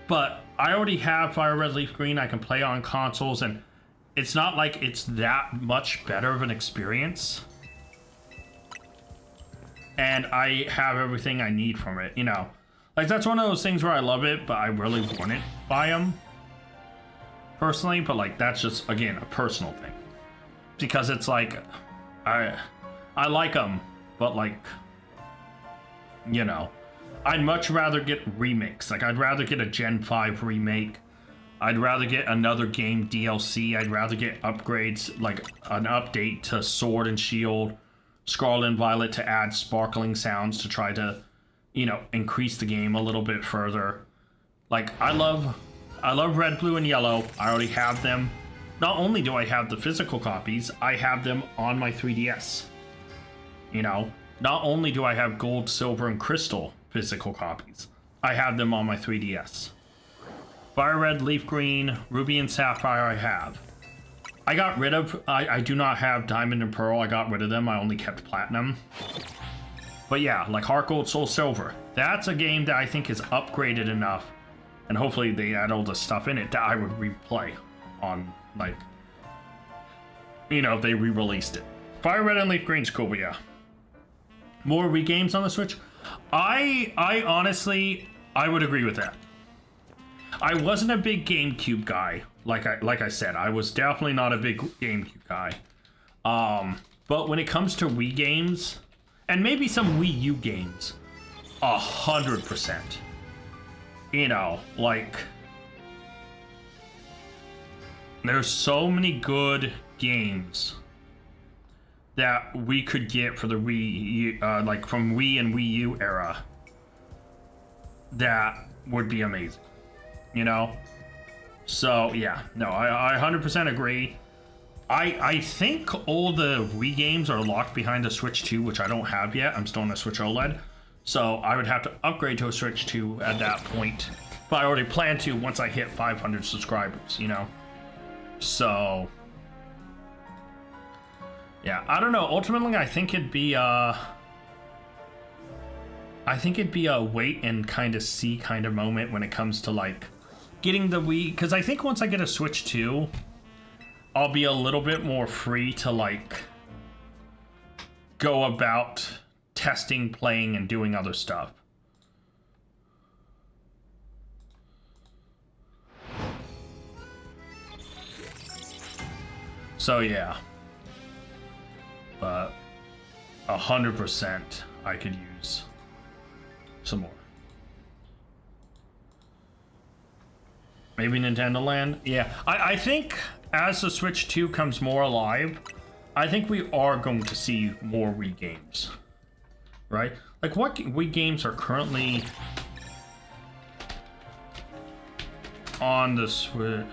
But I already have Fire Red Leaf Green, I can play on consoles, and it's not like it's that much better of an experience. And I have everything I need from it, you know. Like, that's one of those things where I love it, but I really wouldn't buy them. Personally, but like, that's just, again, a personal thing. Because it's like, I like them, but like, you know, I'd much rather get remakes. Like, I'd rather get a Gen 5 remake. I'd rather get another game DLC. I'd rather get upgrades, like an update to Sword and Shield, Scarlet and Violet to add sparkling sounds to try to, you know, increase the game a little bit further. Like, I love Red, Blue, and Yellow. I already have them. Not only do I have the physical copies, I have them on my 3DS. You know, not only do I have Gold, Silver, and Crystal physical copies, I have them on my 3DS. Fire Red, Leaf Green, Ruby, and Sapphire I have. I got rid of, I do not have Diamond and Pearl, I got rid of them, I only kept Platinum. But yeah, like Heart Gold, Soul Silver, that's a game that I think is upgraded enough, and hopefully they add all the stuff in it that I would replay on, like, you know, they re-released it. Fire Red and Leaf Green's cool, but yeah. More Wii games on the Switch? I honestly, I would agree with that. I wasn't a big GameCube guy. Like I said, I was definitely not a big GameCube guy. But when it comes to Wii games, and maybe some Wii U games, 100%. You know, like, there's so many good games that we could get for the Wii, like from Wii and Wii U era, that would be amazing, you know? So yeah, no, I 100% agree. I think all the Wii games are locked behind the Switch 2, which I don't have yet. I'm still on the Switch OLED, so I would have to upgrade to a Switch 2 at that point. But I already plan to once I hit 500 subscribers, you know? So yeah, I don't know. Ultimately, I think it'd be a wait and kind of see kind of moment when it comes to like getting the Wii, because I think once I get a Switch 2, I'll be a little bit more free to like go about testing, playing, and doing other stuff. So yeah. But 100% I could use some more. Maybe Nintendo Land? Yeah, I think as the Switch 2 comes more alive, I think we are going to see more Wii games. Right? Like, what Wii games are currently on the Switch?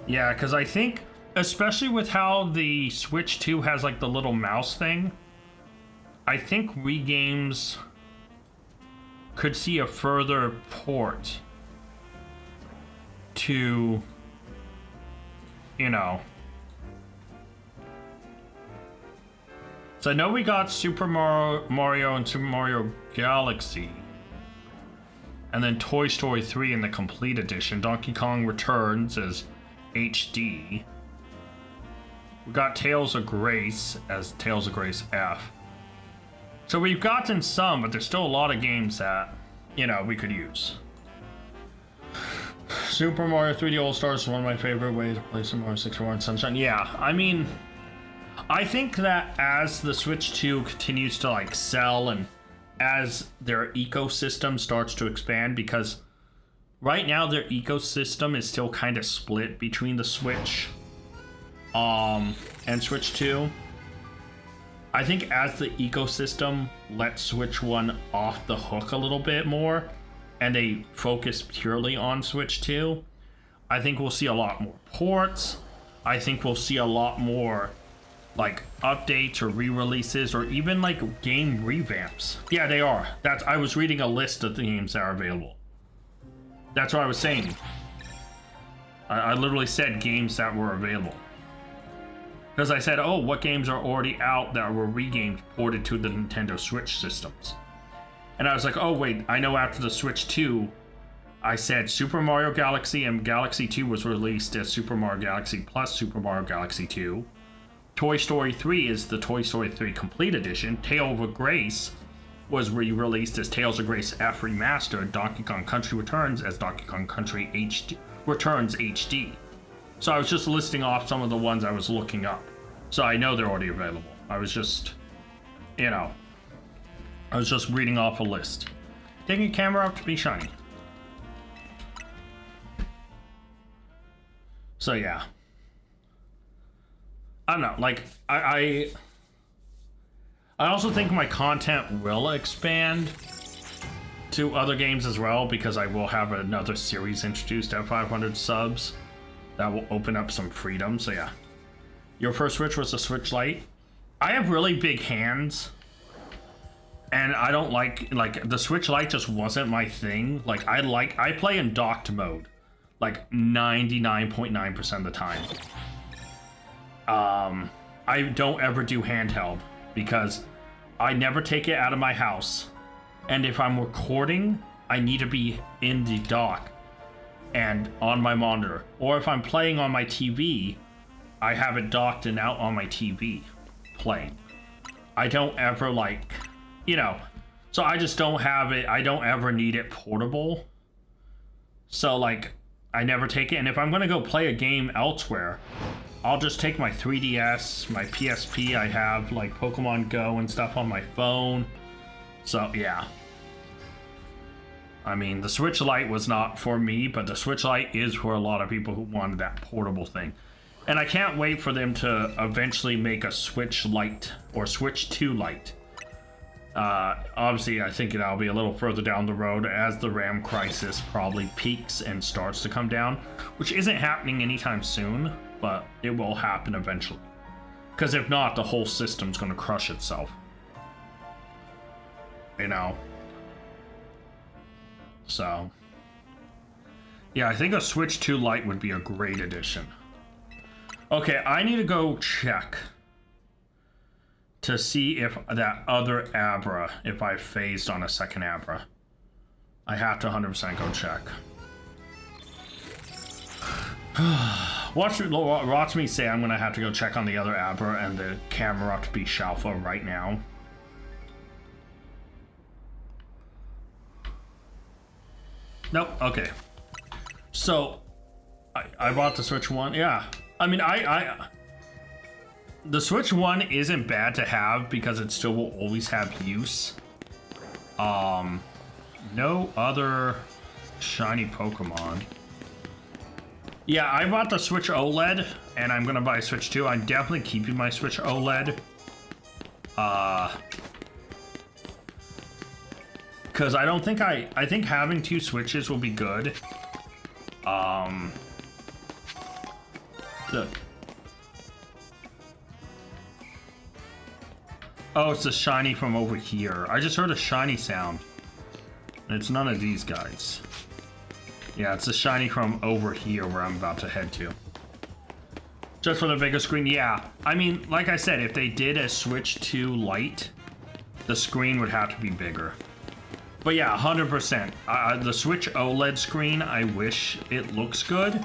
Yeah, because I think, especially with how the Switch 2 has like the little mouse thing, I think Wii games could see a further port to, you know. So I know we got Super Mario and Super Mario Galaxy, and then Toy Story 3 in the Complete Edition. Donkey Kong Returns as HD. We got Tales of Grace as Tales of Grace F. So we've gotten some, but there's still a lot of games that, you know, we could use. Super Mario 3D All-Stars is one of my favorite ways to play Super Mario 64 and Sunshine. Yeah, I mean, I think that as the Switch 2 continues to like sell and as their ecosystem starts to expand, because right now their ecosystem is still kind of split between the Switch and Switch 2. I think as the ecosystem lets Switch 1 off the hook a little bit more and they focus purely on Switch 2, I think we'll see a lot more ports. I think we'll see a lot more like updates or re-releases or even like game revamps. Yeah, they are. I was reading a list of the games that are available. That's what I was saying. I literally said games that were available. Because I said, oh, what games are already out that were regamed ported to the Nintendo Switch systems? And I was like, oh, wait, I know after the Switch 2, I said Super Mario Galaxy and Galaxy 2 was released as Super Mario Galaxy plus Super Mario Galaxy 2. Toy Story 3 is the Toy Story 3 Complete Edition. Tale of Grace was re-released as Tales of Grace F Remastered. Donkey Kong Country Returns as Donkey Kong Country HD Returns HD. So I was just listing off some of the ones I was looking up. So I know they're already available. I was just, you know, I was just reading off a list. Taking a camera up to be shiny. So yeah. I don't know, like, I also think my content will expand to other games as well, because I will have another series introduced at 500 subs that will open up some freedom. So yeah. Your first Switch was a Switch Lite. I have really big hands, and I don't like the Switch Lite just wasn't my thing. Like I play in docked mode like 99.9% of the time. I don't ever do handheld because I never take it out of my house. And if I'm recording, I need to be in the dock and on my monitor. Or if I'm playing on my TV, I have it docked and out on my TV playing. I don't ever like, you know, so I just don't have it. I don't ever need it portable. So like, I never take it. And if I'm going to go play a game elsewhere, I'll just take my 3DS, my PSP. I have like Pokemon Go and stuff on my phone. So yeah. I mean, the Switch Lite was not for me, but the Switch Lite is for a lot of people who wanted that portable thing. And I can't wait for them to eventually make a Switch Lite or Switch 2 Lite. Obviously, I think that'll be a little further down the road as the RAM crisis probably peaks and starts to come down, which isn't happening anytime soon, but it will happen eventually. Because if not, the whole system's going to crush itself. You know? So, yeah, I think a Switch 2 Lite would be a great addition. Okay, I need to go check to see if that other Abra, if I phased on a second Abra. I have to 100% go check. Watch me say I'm gonna have to go check on the other Abra and the camera to be Shalpha right now. Nope, okay. So, I bought the Switch 1, yeah. I mean, the Switch 1 isn't bad to have because it still will always have use. No other shiny Pokemon. Yeah, I bought the Switch OLED, and I'm gonna buy a Switch 2. I'm definitely keeping my Switch OLED. Because I don't think I think having two Switches will be good. Look. Oh, it's a shiny from over here. I just heard a shiny sound. And it's none of these guys. Yeah, it's a shiny from over here where I'm about to head to. Just for the bigger screen, yeah. I mean, like I said, if they did a Switch 2 Lite, the screen would have to be bigger. But yeah, 100%. The Switch OLED screen, I wish it looks good.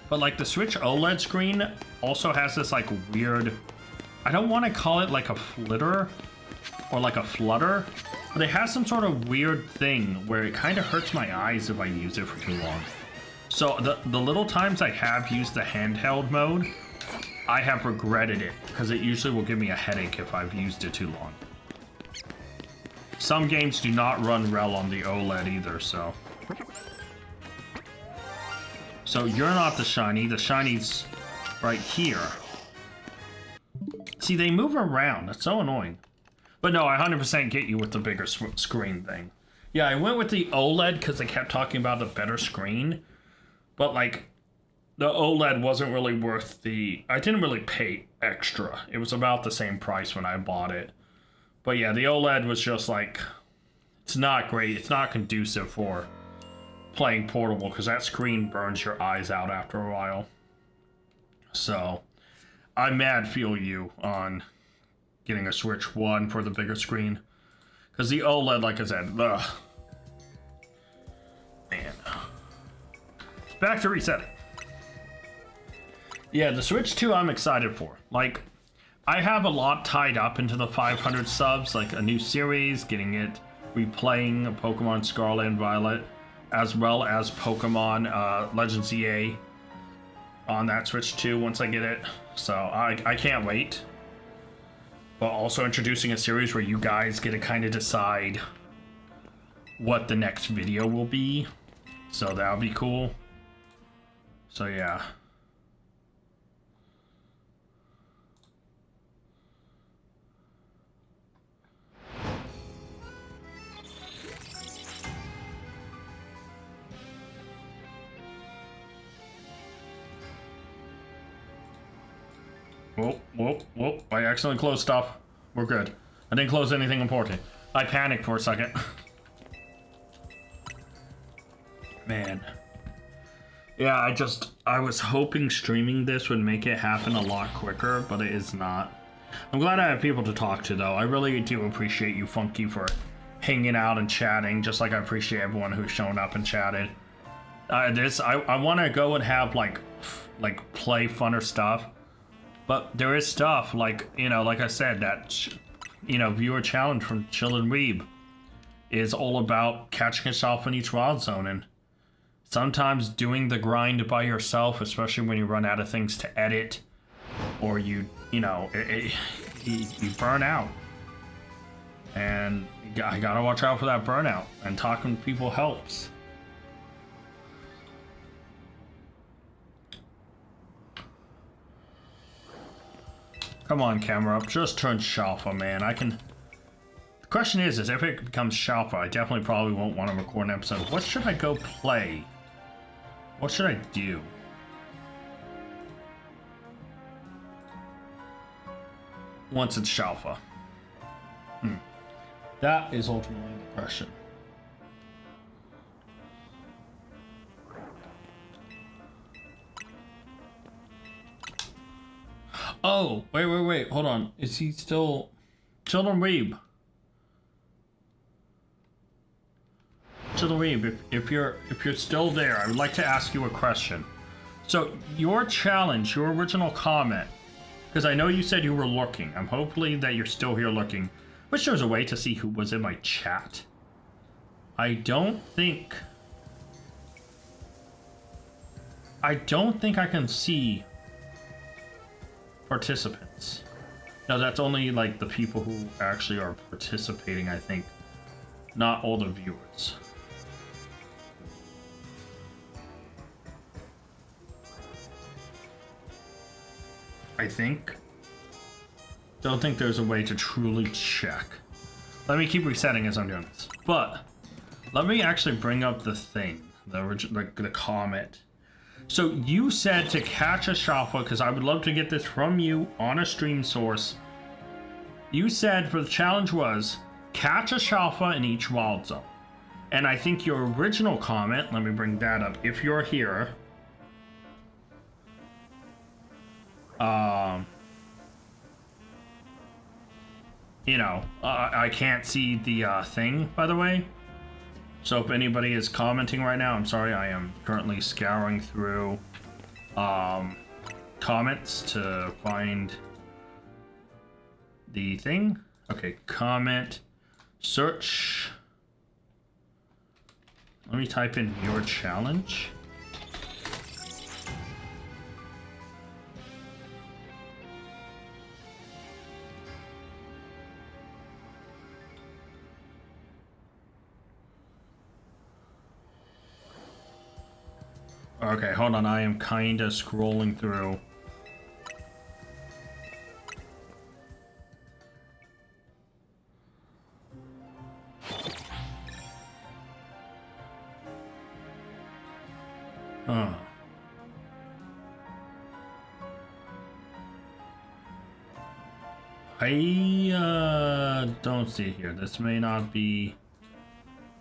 But like the Switch OLED screen also has this like weird, I don't want to call it like a flitter or like a flutter, but it has some sort of weird thing where it kind of hurts my eyes if I use it for too long. So the little times I have used the handheld mode, I have regretted it because it usually will give me a headache if I've used it too long. Some games do not run well on the OLED either, so. So you're not the shiny. The shiny's right here. See, they move around. That's so annoying. But no, I 100% get you with the bigger screen thing. Yeah, I went with the OLED because they kept talking about the better screen. But like, the OLED wasn't really worth the... I didn't really pay extra. It was about the same price when I bought it. But yeah, the OLED was just like... It's not great. It's not conducive for playing portable because that screen burns your eyes out after a while. So I mad feel you on getting a Switch 1 for the bigger screen. Because the OLED, like I said, ugh. Man. Back to resetting. Yeah, the Switch 2 I'm excited for. Like, I have a lot tied up into the 500 subs, like a new series, getting it, replaying Pokemon Scarlet and Violet, as well as Pokemon Legends EA on that Switch 2 once I get it. So I can't wait. But also introducing a series where you guys get to kind of decide what the next video will be. So that'll be cool. So yeah. Whoa. I accidentally closed stuff. We're good. I didn't close anything important. I panicked for a second. Man. Yeah, I was hoping streaming this would make it happen a lot quicker, but it is not. I'm glad I have people to talk to, though. I really do appreciate you, Funky, for hanging out and chatting, just like I appreciate everyone who's shown up and chatted. I want to go and have, like play funner stuff. But there is stuff, like, you know, like I said, that, you know, viewer challenge from Chill and Weeb is all about catching yourself in each wild zone, and sometimes doing the grind by yourself, especially when you run out of things to edit, or you know, you burn out. And I gotta watch out for that burnout, and talking to people helps. Come on, camera up. Just turn Shalpha, man. The question is if it becomes Shalpha, I definitely probably won't want to record an episode. What should I go play? What should I do? Once it's Shalpha. That is ultimately the question. Oh, wait, hold on. Is he still... Children Weeb. Children Weeb, if you're still there, I would like to ask you a question. So, your challenge, your original comment, because I know you said you were looking. I'm hopefully that you're still here looking. Wish there was a way to see who was in my chat. I don't think I can see participants. No, that's only like the people who actually are participating, I think. Not all the viewers. I think. Don't think there's a way to truly check. Let me keep resetting as I'm doing this. But let me actually bring up the thing, the comment. So you said to catch a Shalpha, because I would love to get this from you on a stream source. You said for the challenge was catch a Shalpha in each wild zone. And I think your original comment, let me bring that up, if you're here. You know, I can't see the thing, by the way. So if anybody is commenting right now, I'm sorry, I am currently scouring through comments to find the thing. Okay, comment, search. Let me type in your challenge. Okay, hold on, I am kinda scrolling through. Huh. I don't see it here. This may not be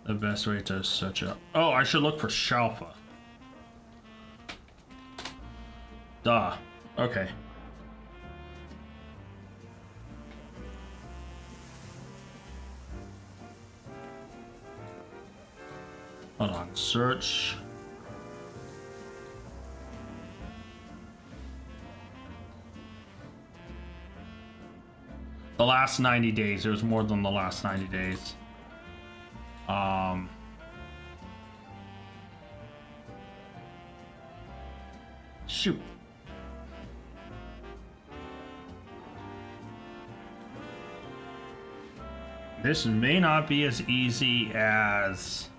The best way to search up. Oh, I should look for Shalpha. Duh. Okay. Hold on. Search. The last 90 days. There's more than the last 90 days. Shoot. This may not be as easy as...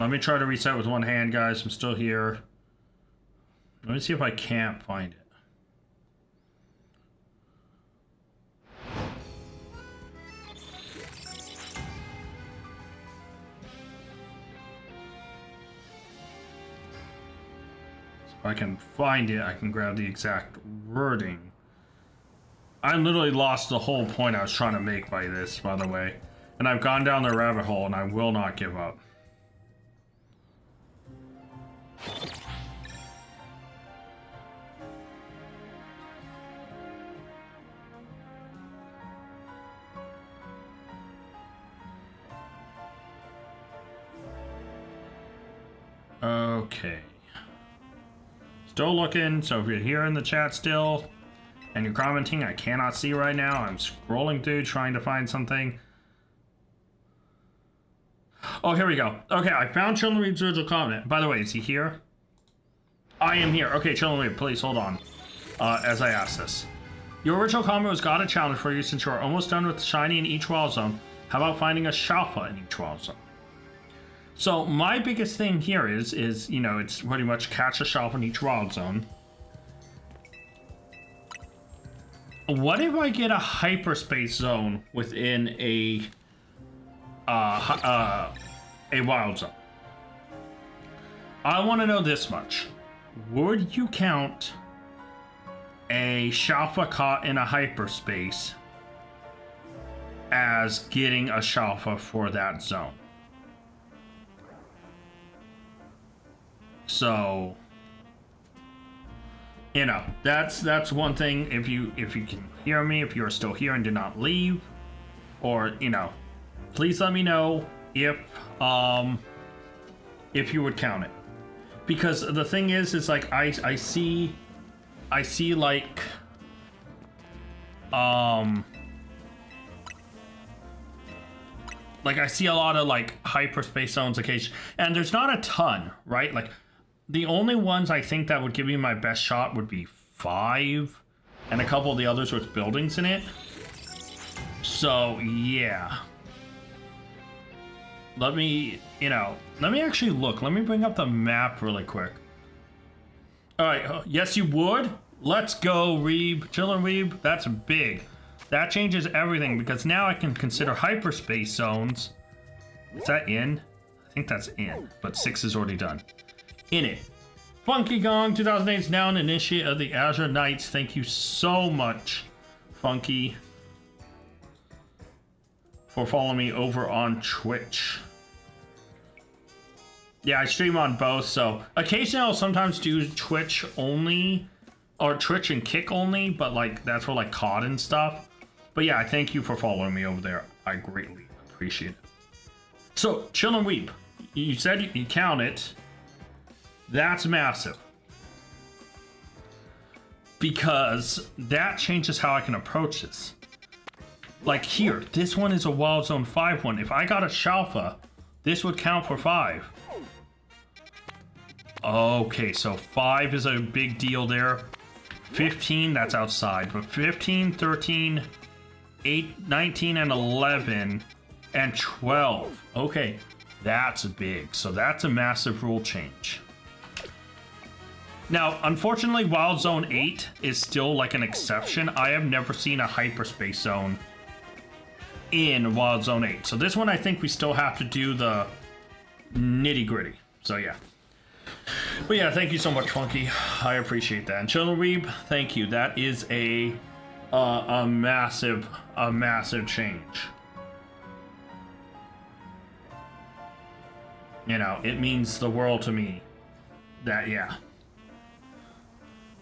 Let me try to reset with one hand, guys. I'm still here. Let me see if I can't find it. If I can find it, I can grab the exact wording. I literally lost the whole point I was trying to make by this, by the way. And I've gone down the rabbit hole, and I will not give up. Okay. Still looking, so if you're here in the chat still, and you're commenting, I cannot see right now. I'm scrolling through trying to find something. Oh, here we go. Okay, I found Chillin' Reed's original comment. By the way, is he here? I am here. Okay, Chillin' Reed, please hold on. As I ask this. Your original comment was got a challenge for you since you are almost done with shiny in each wild zone. How about finding a Shalpha in each wild zone? So my biggest thing here is you know, it's pretty much catch a Shalpha in each wild zone. What if I get a hyperspace zone within a wild zone? I want to know this much. Would you count a Shalpha caught in a hyperspace as getting a Shalpha for that zone? So, you know, that's one thing. If you can hear me, if you're still here and did not leave, or you know, please let me know if you would count it. Because the thing is like I see like I see a lot of like hyperspace zones occasionally, and there's not a ton, right? Like the only ones I think that would give me my best shot would be 5, and a couple of the others with buildings in it. So yeah, let me actually look. Let me bring up the map really quick. All right, yes you would. Let's go, Reeb. Chillin' Reeb. That's big. That changes everything because now I can consider hyperspace zones. Is that in? I think that's in, but 6 is already done. In it. Funky Gong 2008 is now an initiate of the Azure Knights. Thank you so much, Funky, for following me over on Twitch. Yeah, I stream on both, so occasionally I'll sometimes do Twitch only, or Twitch and Kick only, but like that's for like COD and stuff. But yeah, I thank you for following me over there. I greatly appreciate it. So, Chillin' Weep, you said you count it. That's massive. Because that changes how I can approach this. Like here, this one is a Wild Zone 5 one. If I got a Shalpha, this would count for 5. Okay, so 5 is a big deal there. 15, that's outside. But 15, 13, 8, 19, and 11, and 12. Okay, that's big. So that's a massive rule change. Now, unfortunately, Wild Zone 8 is still like an exception. I have never seen a hyperspace zone in Wild Zone 8. So this one, I think we still have to do the nitty-gritty. So yeah. But yeah, thank you so much, Funky. I appreciate that. And Channel Reeb, thank you. That is a massive change. You know, it means the world to me. That, yeah.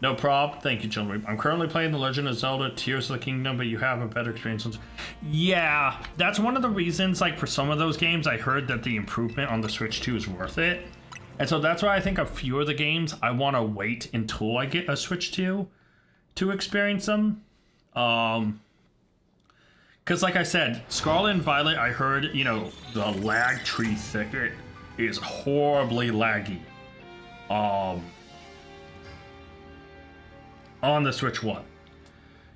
No prob. Thank you, children. I'm currently playing The Legend of Zelda Tears of the Kingdom, but you have a better experience. Yeah, that's one of the reasons, like, for some of those games, I heard that the improvement on the Switch 2 is worth it. And so that's why I think a few of the games, I want to wait until I get a Switch 2 to experience them. Because, like I said, Scarlet and Violet, I heard, you know, the lag tree thicket is horribly laggy. On the Switch 1,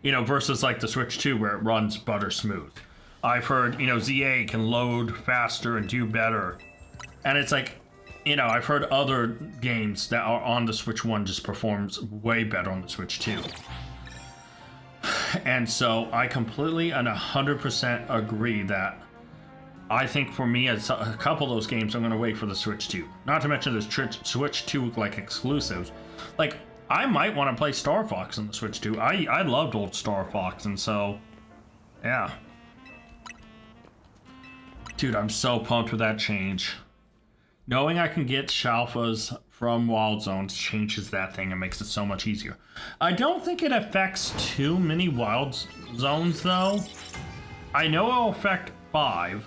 you know, versus like the Switch 2 where it runs butter smooth. I've heard, you know, ZA can load faster and do better. And it's like, you know, I've heard other games that are on the Switch 1 just performs way better on the Switch 2. And so I completely and 100% agree that I think for me, as a couple of those games, I'm going to wait for the Switch 2. Not to mention the Switch 2 like exclusives. Like, I might want to play Star Fox on the Switch 2. I loved old Star Fox, and so, yeah. Dude, I'm so pumped with that change. Knowing I can get Shalphas from Wild Zones changes that thing and makes it so much easier. I don't think it affects too many Wild Zones, though. I know it'll affect 5.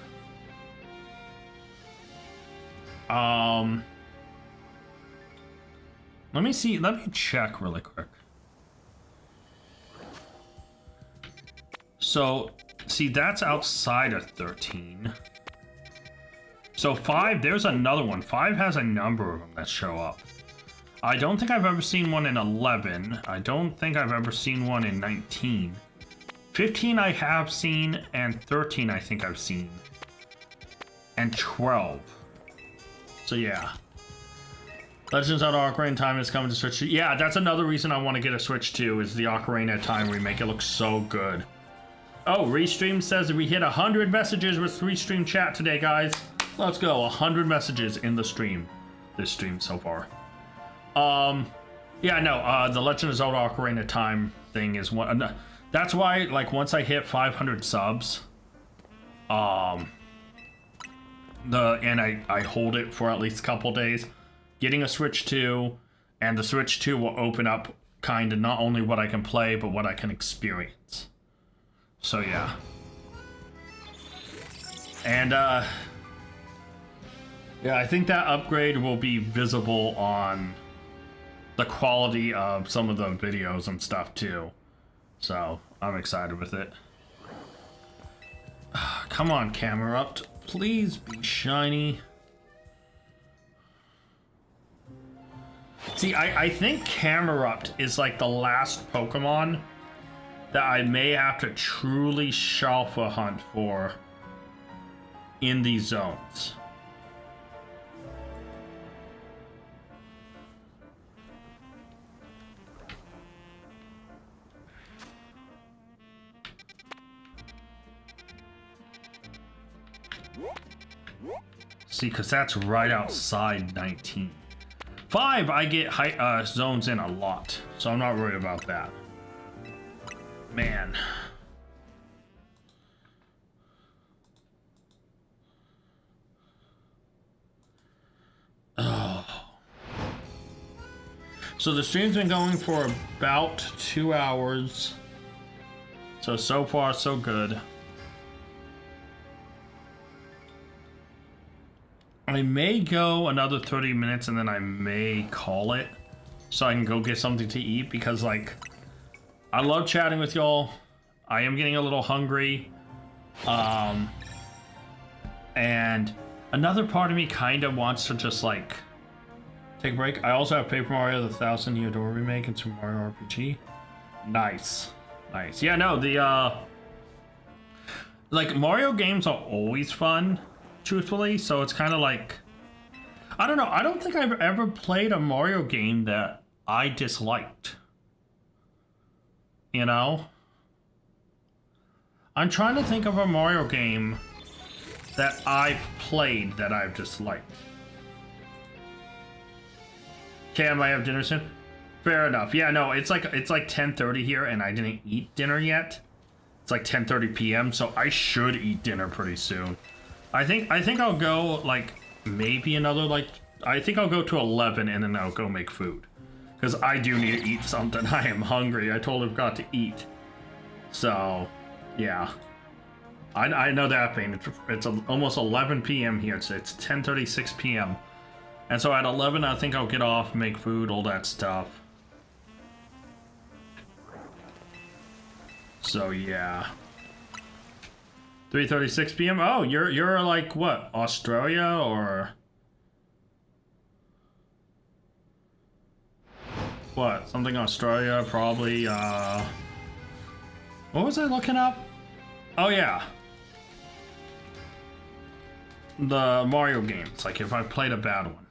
Let me see, let me check really quick. So, see, that's outside of 13. So 5, there's another one. 5 has a number of them that show up. I don't think I've ever seen one in 11. I don't think I've ever seen one in 19. 15 I have seen, and 13 I think I've seen. And 12. So yeah. Legends of Ocarina of Time is coming to Switch 2. Yeah, that's another reason I want to get a Switch 2 is the Ocarina of Time remake. It looks so good. Oh, Restream says that we hit 100 messages with Restream chat today, guys. Let's go. 100 messages in the stream. This stream so far. Yeah, no, the Legend of Zelda Ocarina of Time thing is one. That's why, like, once I hit 500 subs, and I hold it for at least a couple days, getting a Switch 2, and the Switch 2 will open up kind of not only what I can play, but what I can experience. So, yeah. And, yeah, I think that upgrade will be visible on the quality of some of the videos and stuff, too. So, I'm excited with it. Come on, Camerupt. Please be shiny. See, I think Camerupt is like the last Pokemon that I may have to truly Shalpha hunt for in these zones. See, because that's right outside 19. 5, I get zones in a lot, so I'm not worried about that. Man. Oh. So the stream's been going for about 2 hours. So far, so good. I may go another 30 minutes and then I may call it so I can go get something to eat because, like, I love chatting with y'all. I am getting a little hungry. And another part of me kind of wants to just, like, take a break. I also have Paper Mario the 1000 Year Door remake and Super Mario RPG. Nice. Nice. Yeah, no, the, like, Mario games are always fun, truthfully, so it's kind of like, I don't know, I don't think I've ever played a Mario game that I disliked. You know? I'm trying to think of a Mario game that I've played that I've disliked. Cam, I have dinner soon? Fair enough. Yeah, no, it's like 10:30 here and I didn't eat dinner yet. It's like 10:30 p.m., so I should eat dinner pretty soon. I think I'll go, like, maybe another, like, I think I'll go to 11 and then I'll go make food. Because I do need to eat something. I am hungry. I totally forgot to eat. So, yeah. I know that pain. It's almost 11 p.m. here. It's 10:36 p.m. And so at 11, I think I'll get off, make food, all that stuff. So, yeah. 3:36 p.m. Oh, you're like what? Australia or what? Something Australia probably. What was I looking up? Oh yeah, the Mario games. Like if I played a bad one.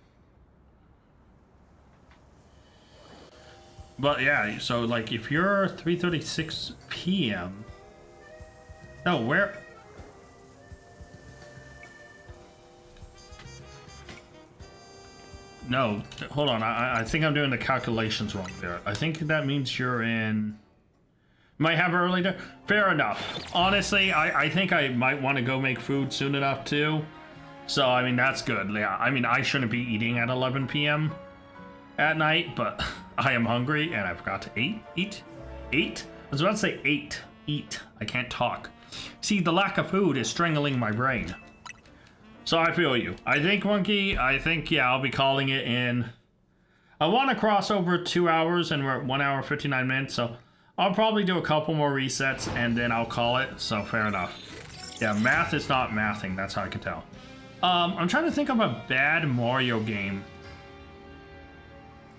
But yeah, so like if you're 3:36 p.m. No, where? No, hold on. I think I'm doing the calculations wrong there. I think that means you're in... Might have early dinner. Fair enough. Honestly, I think I might want to go make food soon enough too. So, I mean, that's good. Yeah, I mean, I shouldn't be eating at 11 p.m. at night, but I am hungry and I forgot to eat. I was about to say eat. I can't talk. See, the lack of food is strangling my brain. So I feel you. I think, Monkey, yeah, I'll be calling it in. I want to cross over 2 hours and we're at 1 hour, 59 minutes. So I'll probably do a couple more resets and then I'll call it. So fair enough. Yeah, math is not mathing. That's how I can tell. I'm trying to think of a bad Mario game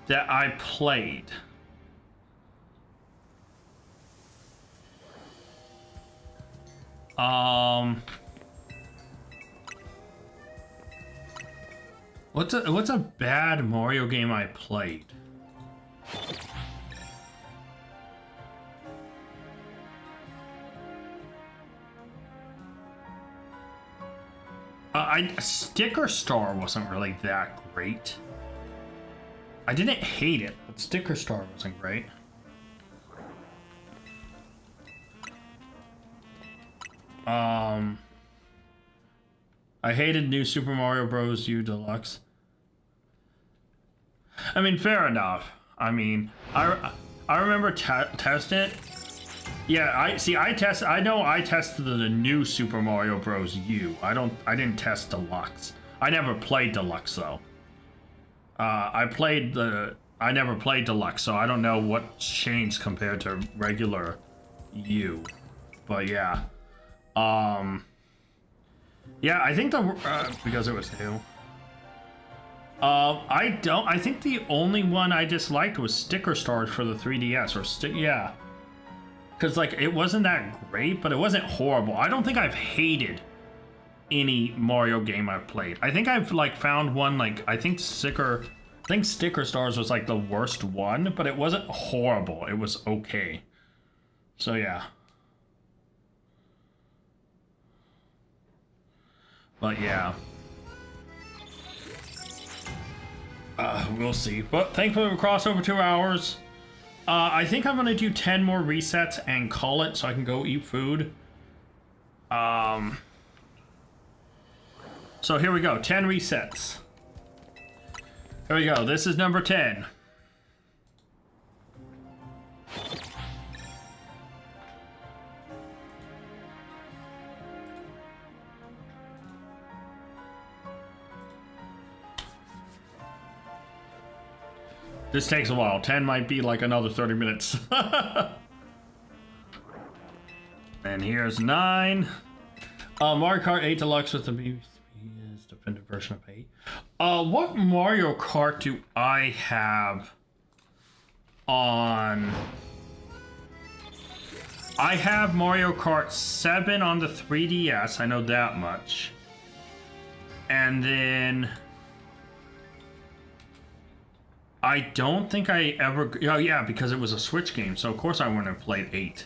that I played. What's a bad Mario game I played? Sticker Star wasn't really that great. I didn't hate it, but Sticker Star wasn't great. I hated New Super Mario Bros. U Deluxe. I mean, fair enough. I mean, I remember testing it. Yeah, I know I tested the new Super Mario Bros. U. I didn't test Deluxe. I never played Deluxe though. I never played Deluxe, so I don't know what changed compared to regular U. But yeah. Yeah, I think because it was new. I think the only one I disliked was Sticker Stars for the 3DS yeah. Cause like it wasn't that great, but it wasn't horrible. I don't think I've hated any Mario game I've played. I think I've like found one like I think Sticker Stars was like the worst one, but it wasn't horrible. It was okay. So yeah. But yeah. We'll see. But thankfully we crossed over 2 hours. I think I'm gonna do 10 more resets and call it so I can go eat food. So here we go, 10 resets. Here we go, this is number 10. This takes a while. 10 might be like another 30 minutes. And here's 9. Mario Kart 8 Deluxe with the BBC is definitive version of 8. What Mario Kart do I have on? I have Mario Kart 7 on the 3DS. I know that much. And then I don't think I ever... Oh, yeah, because it was a Switch game, so of course I wouldn't have played 8.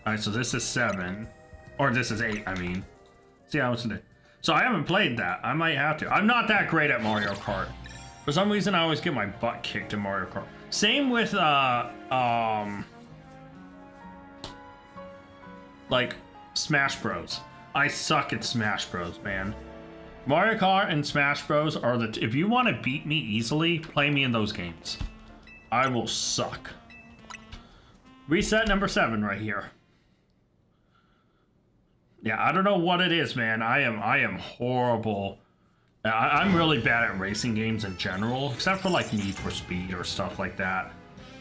Alright, so this is 7. Or this is 8, I mean. See how it's today. So I haven't played that. I might have to. I'm not that great at Mario Kart. For some reason, I always get my butt kicked in Mario Kart. Same with, like, Smash Bros. I suck at Smash Bros, man. Mario Kart and Smash Bros are the... If you want to beat me easily, play me in those games. I will suck. Reset number 7 right here. Yeah, I don't know what it is, man. I am horrible. I'm really bad at racing games in general, except for like Need for Speed or stuff like that.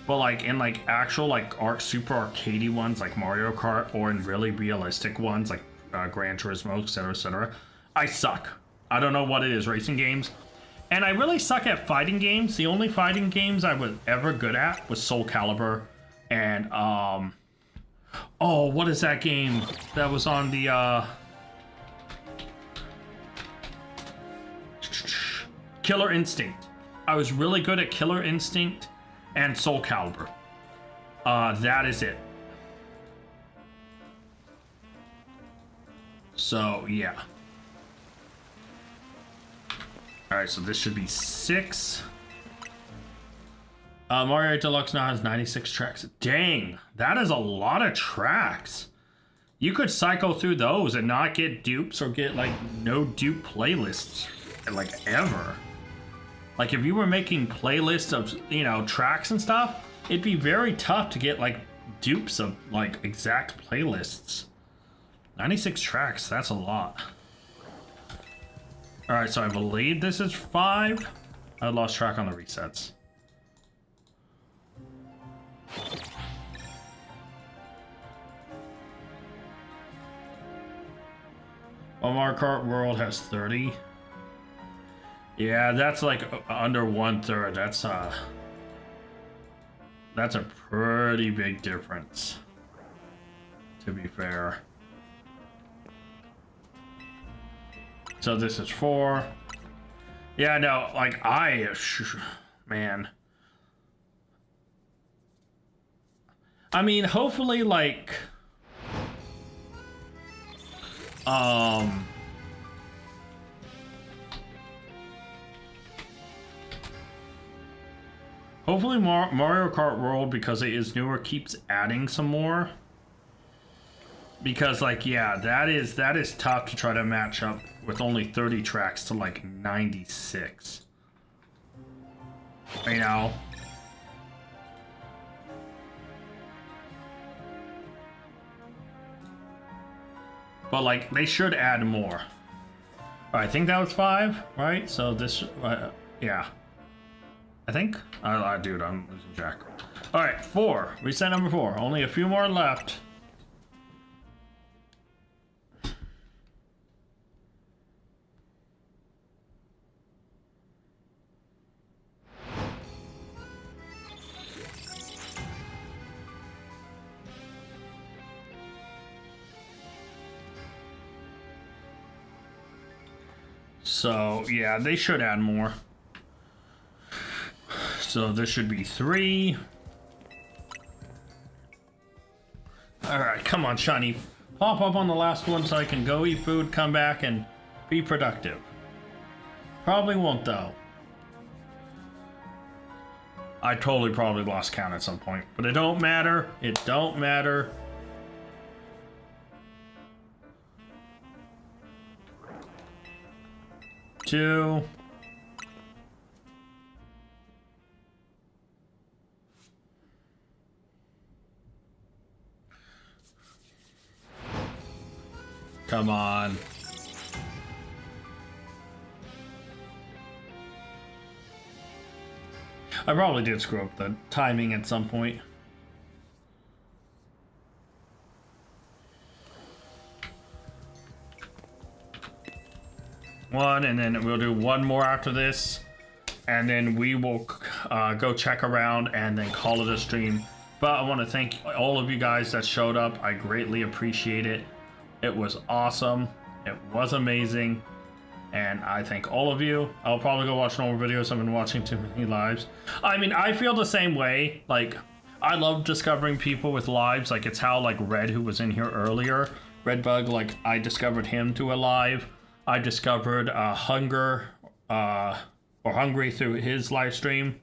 But like in like actual like super arcadey ones like Mario Kart, or in really realistic ones like Gran Turismo, etc., etc., I suck. I don't know what it is, racing games. And I really suck at fighting games. The only fighting games I was ever good at was Soul Calibur and oh, what is that game that was on the Killer Instinct? I was really good at Killer Instinct and Soul Calibur. That is it. So, yeah. Alright, so this should be 6. Mario 8 Deluxe now has 96 tracks. Dang, that is a lot of tracks. You could cycle through those and not get dupes or get, like, no dupe playlists, like, ever. Like, if you were making playlists of, you know, tracks and stuff, it'd be very tough to get, like, dupes of, like, exact playlists. 96 tracks, that's a lot. Alright, so I believe this is 5. I lost track on the resets. Well, Mario Kart World has 30. Yeah, that's like under 1/3. That's a pretty big difference, to be fair. So this is 4. Yeah, no, like man. I mean, hopefully, like, hopefully Mario Kart World, because it is newer, keeps adding some more. Because, like, yeah, that is tough to try to match up with only 30 tracks to, like, 96. You know? But, like, they should add more. I think that was 5, right? So this, yeah. I think? Dude, I'm losing track. Alright, 4. Reset number 4. Only a few more left. So, yeah, they should add more. So this should be 3. Alright, come on, Shiny. Pop up on the last one so I can go eat food, come back, and be productive. Probably won't, though. I totally probably lost count at some point. But it don't matter. It don't matter. Two. Come on. I probably did screw up the timing at some point. One, and then we'll do one more after this, and then we will go check around and then call it a stream. But I want to thank all of you guys that showed up. I greatly appreciate it. It was awesome. It was amazing. And I thank all of you. I'll probably go watch normal videos. I've been watching too many lives. I mean, I feel the same way. Like, I love discovering people with lives. Like, it's how, like, Red, who was in here earlier, Redbug, like, I discovered him to a live. I discovered Hungry through his live stream.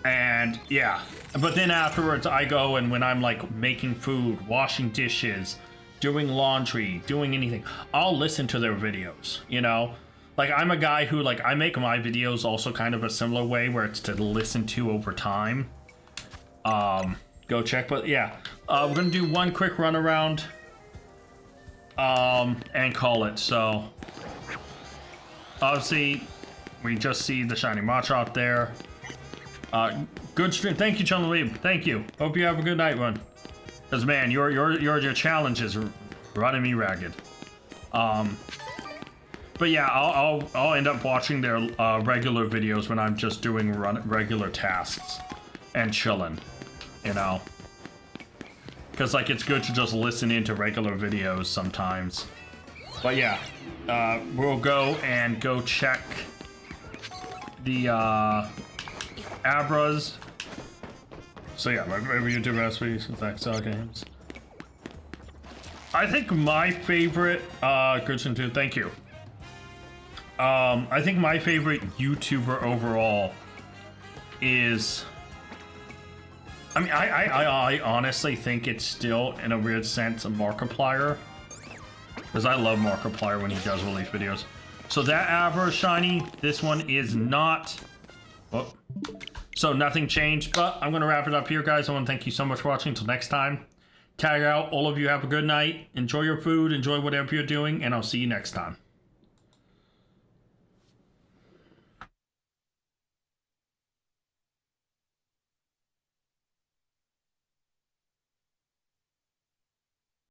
And yeah, but then afterwards I go, and when I'm like making food, washing dishes, doing laundry, doing anything, I'll listen to their videos, you know? Like, I'm a guy who, like, I make my videos also kind of a similar way where it's to listen to over time. Go check, but yeah. We're gonna do one quick run around. And call it, so. Obviously, we just see the shiny Machop there. Good stream. Thank you, Chun-Li. Thank you. Hope you have a good night, run. Cause man, your challenge is running me ragged. But yeah, I'll end up watching their regular videos when I'm just doing regular tasks and chilling, you know. Cause like it's good to just listen into regular videos sometimes. But yeah, we'll go check the Abras. So yeah, my favorite YouTube recipes with Excel games. I think my favorite, Goodson too, thank you. I think my favorite YouTuber overall is, I mean, I honestly think it's still, in a weird sense, a Markiplier. Because I love Markiplier when he does release videos. So that Abra shiny, this one is not. Oh. So nothing changed, but I'm going to wrap it up here, guys. I want to thank you so much for watching. Until next time, tag out. All of you have a good night. Enjoy your food. Enjoy whatever you're doing, and I'll see you next time.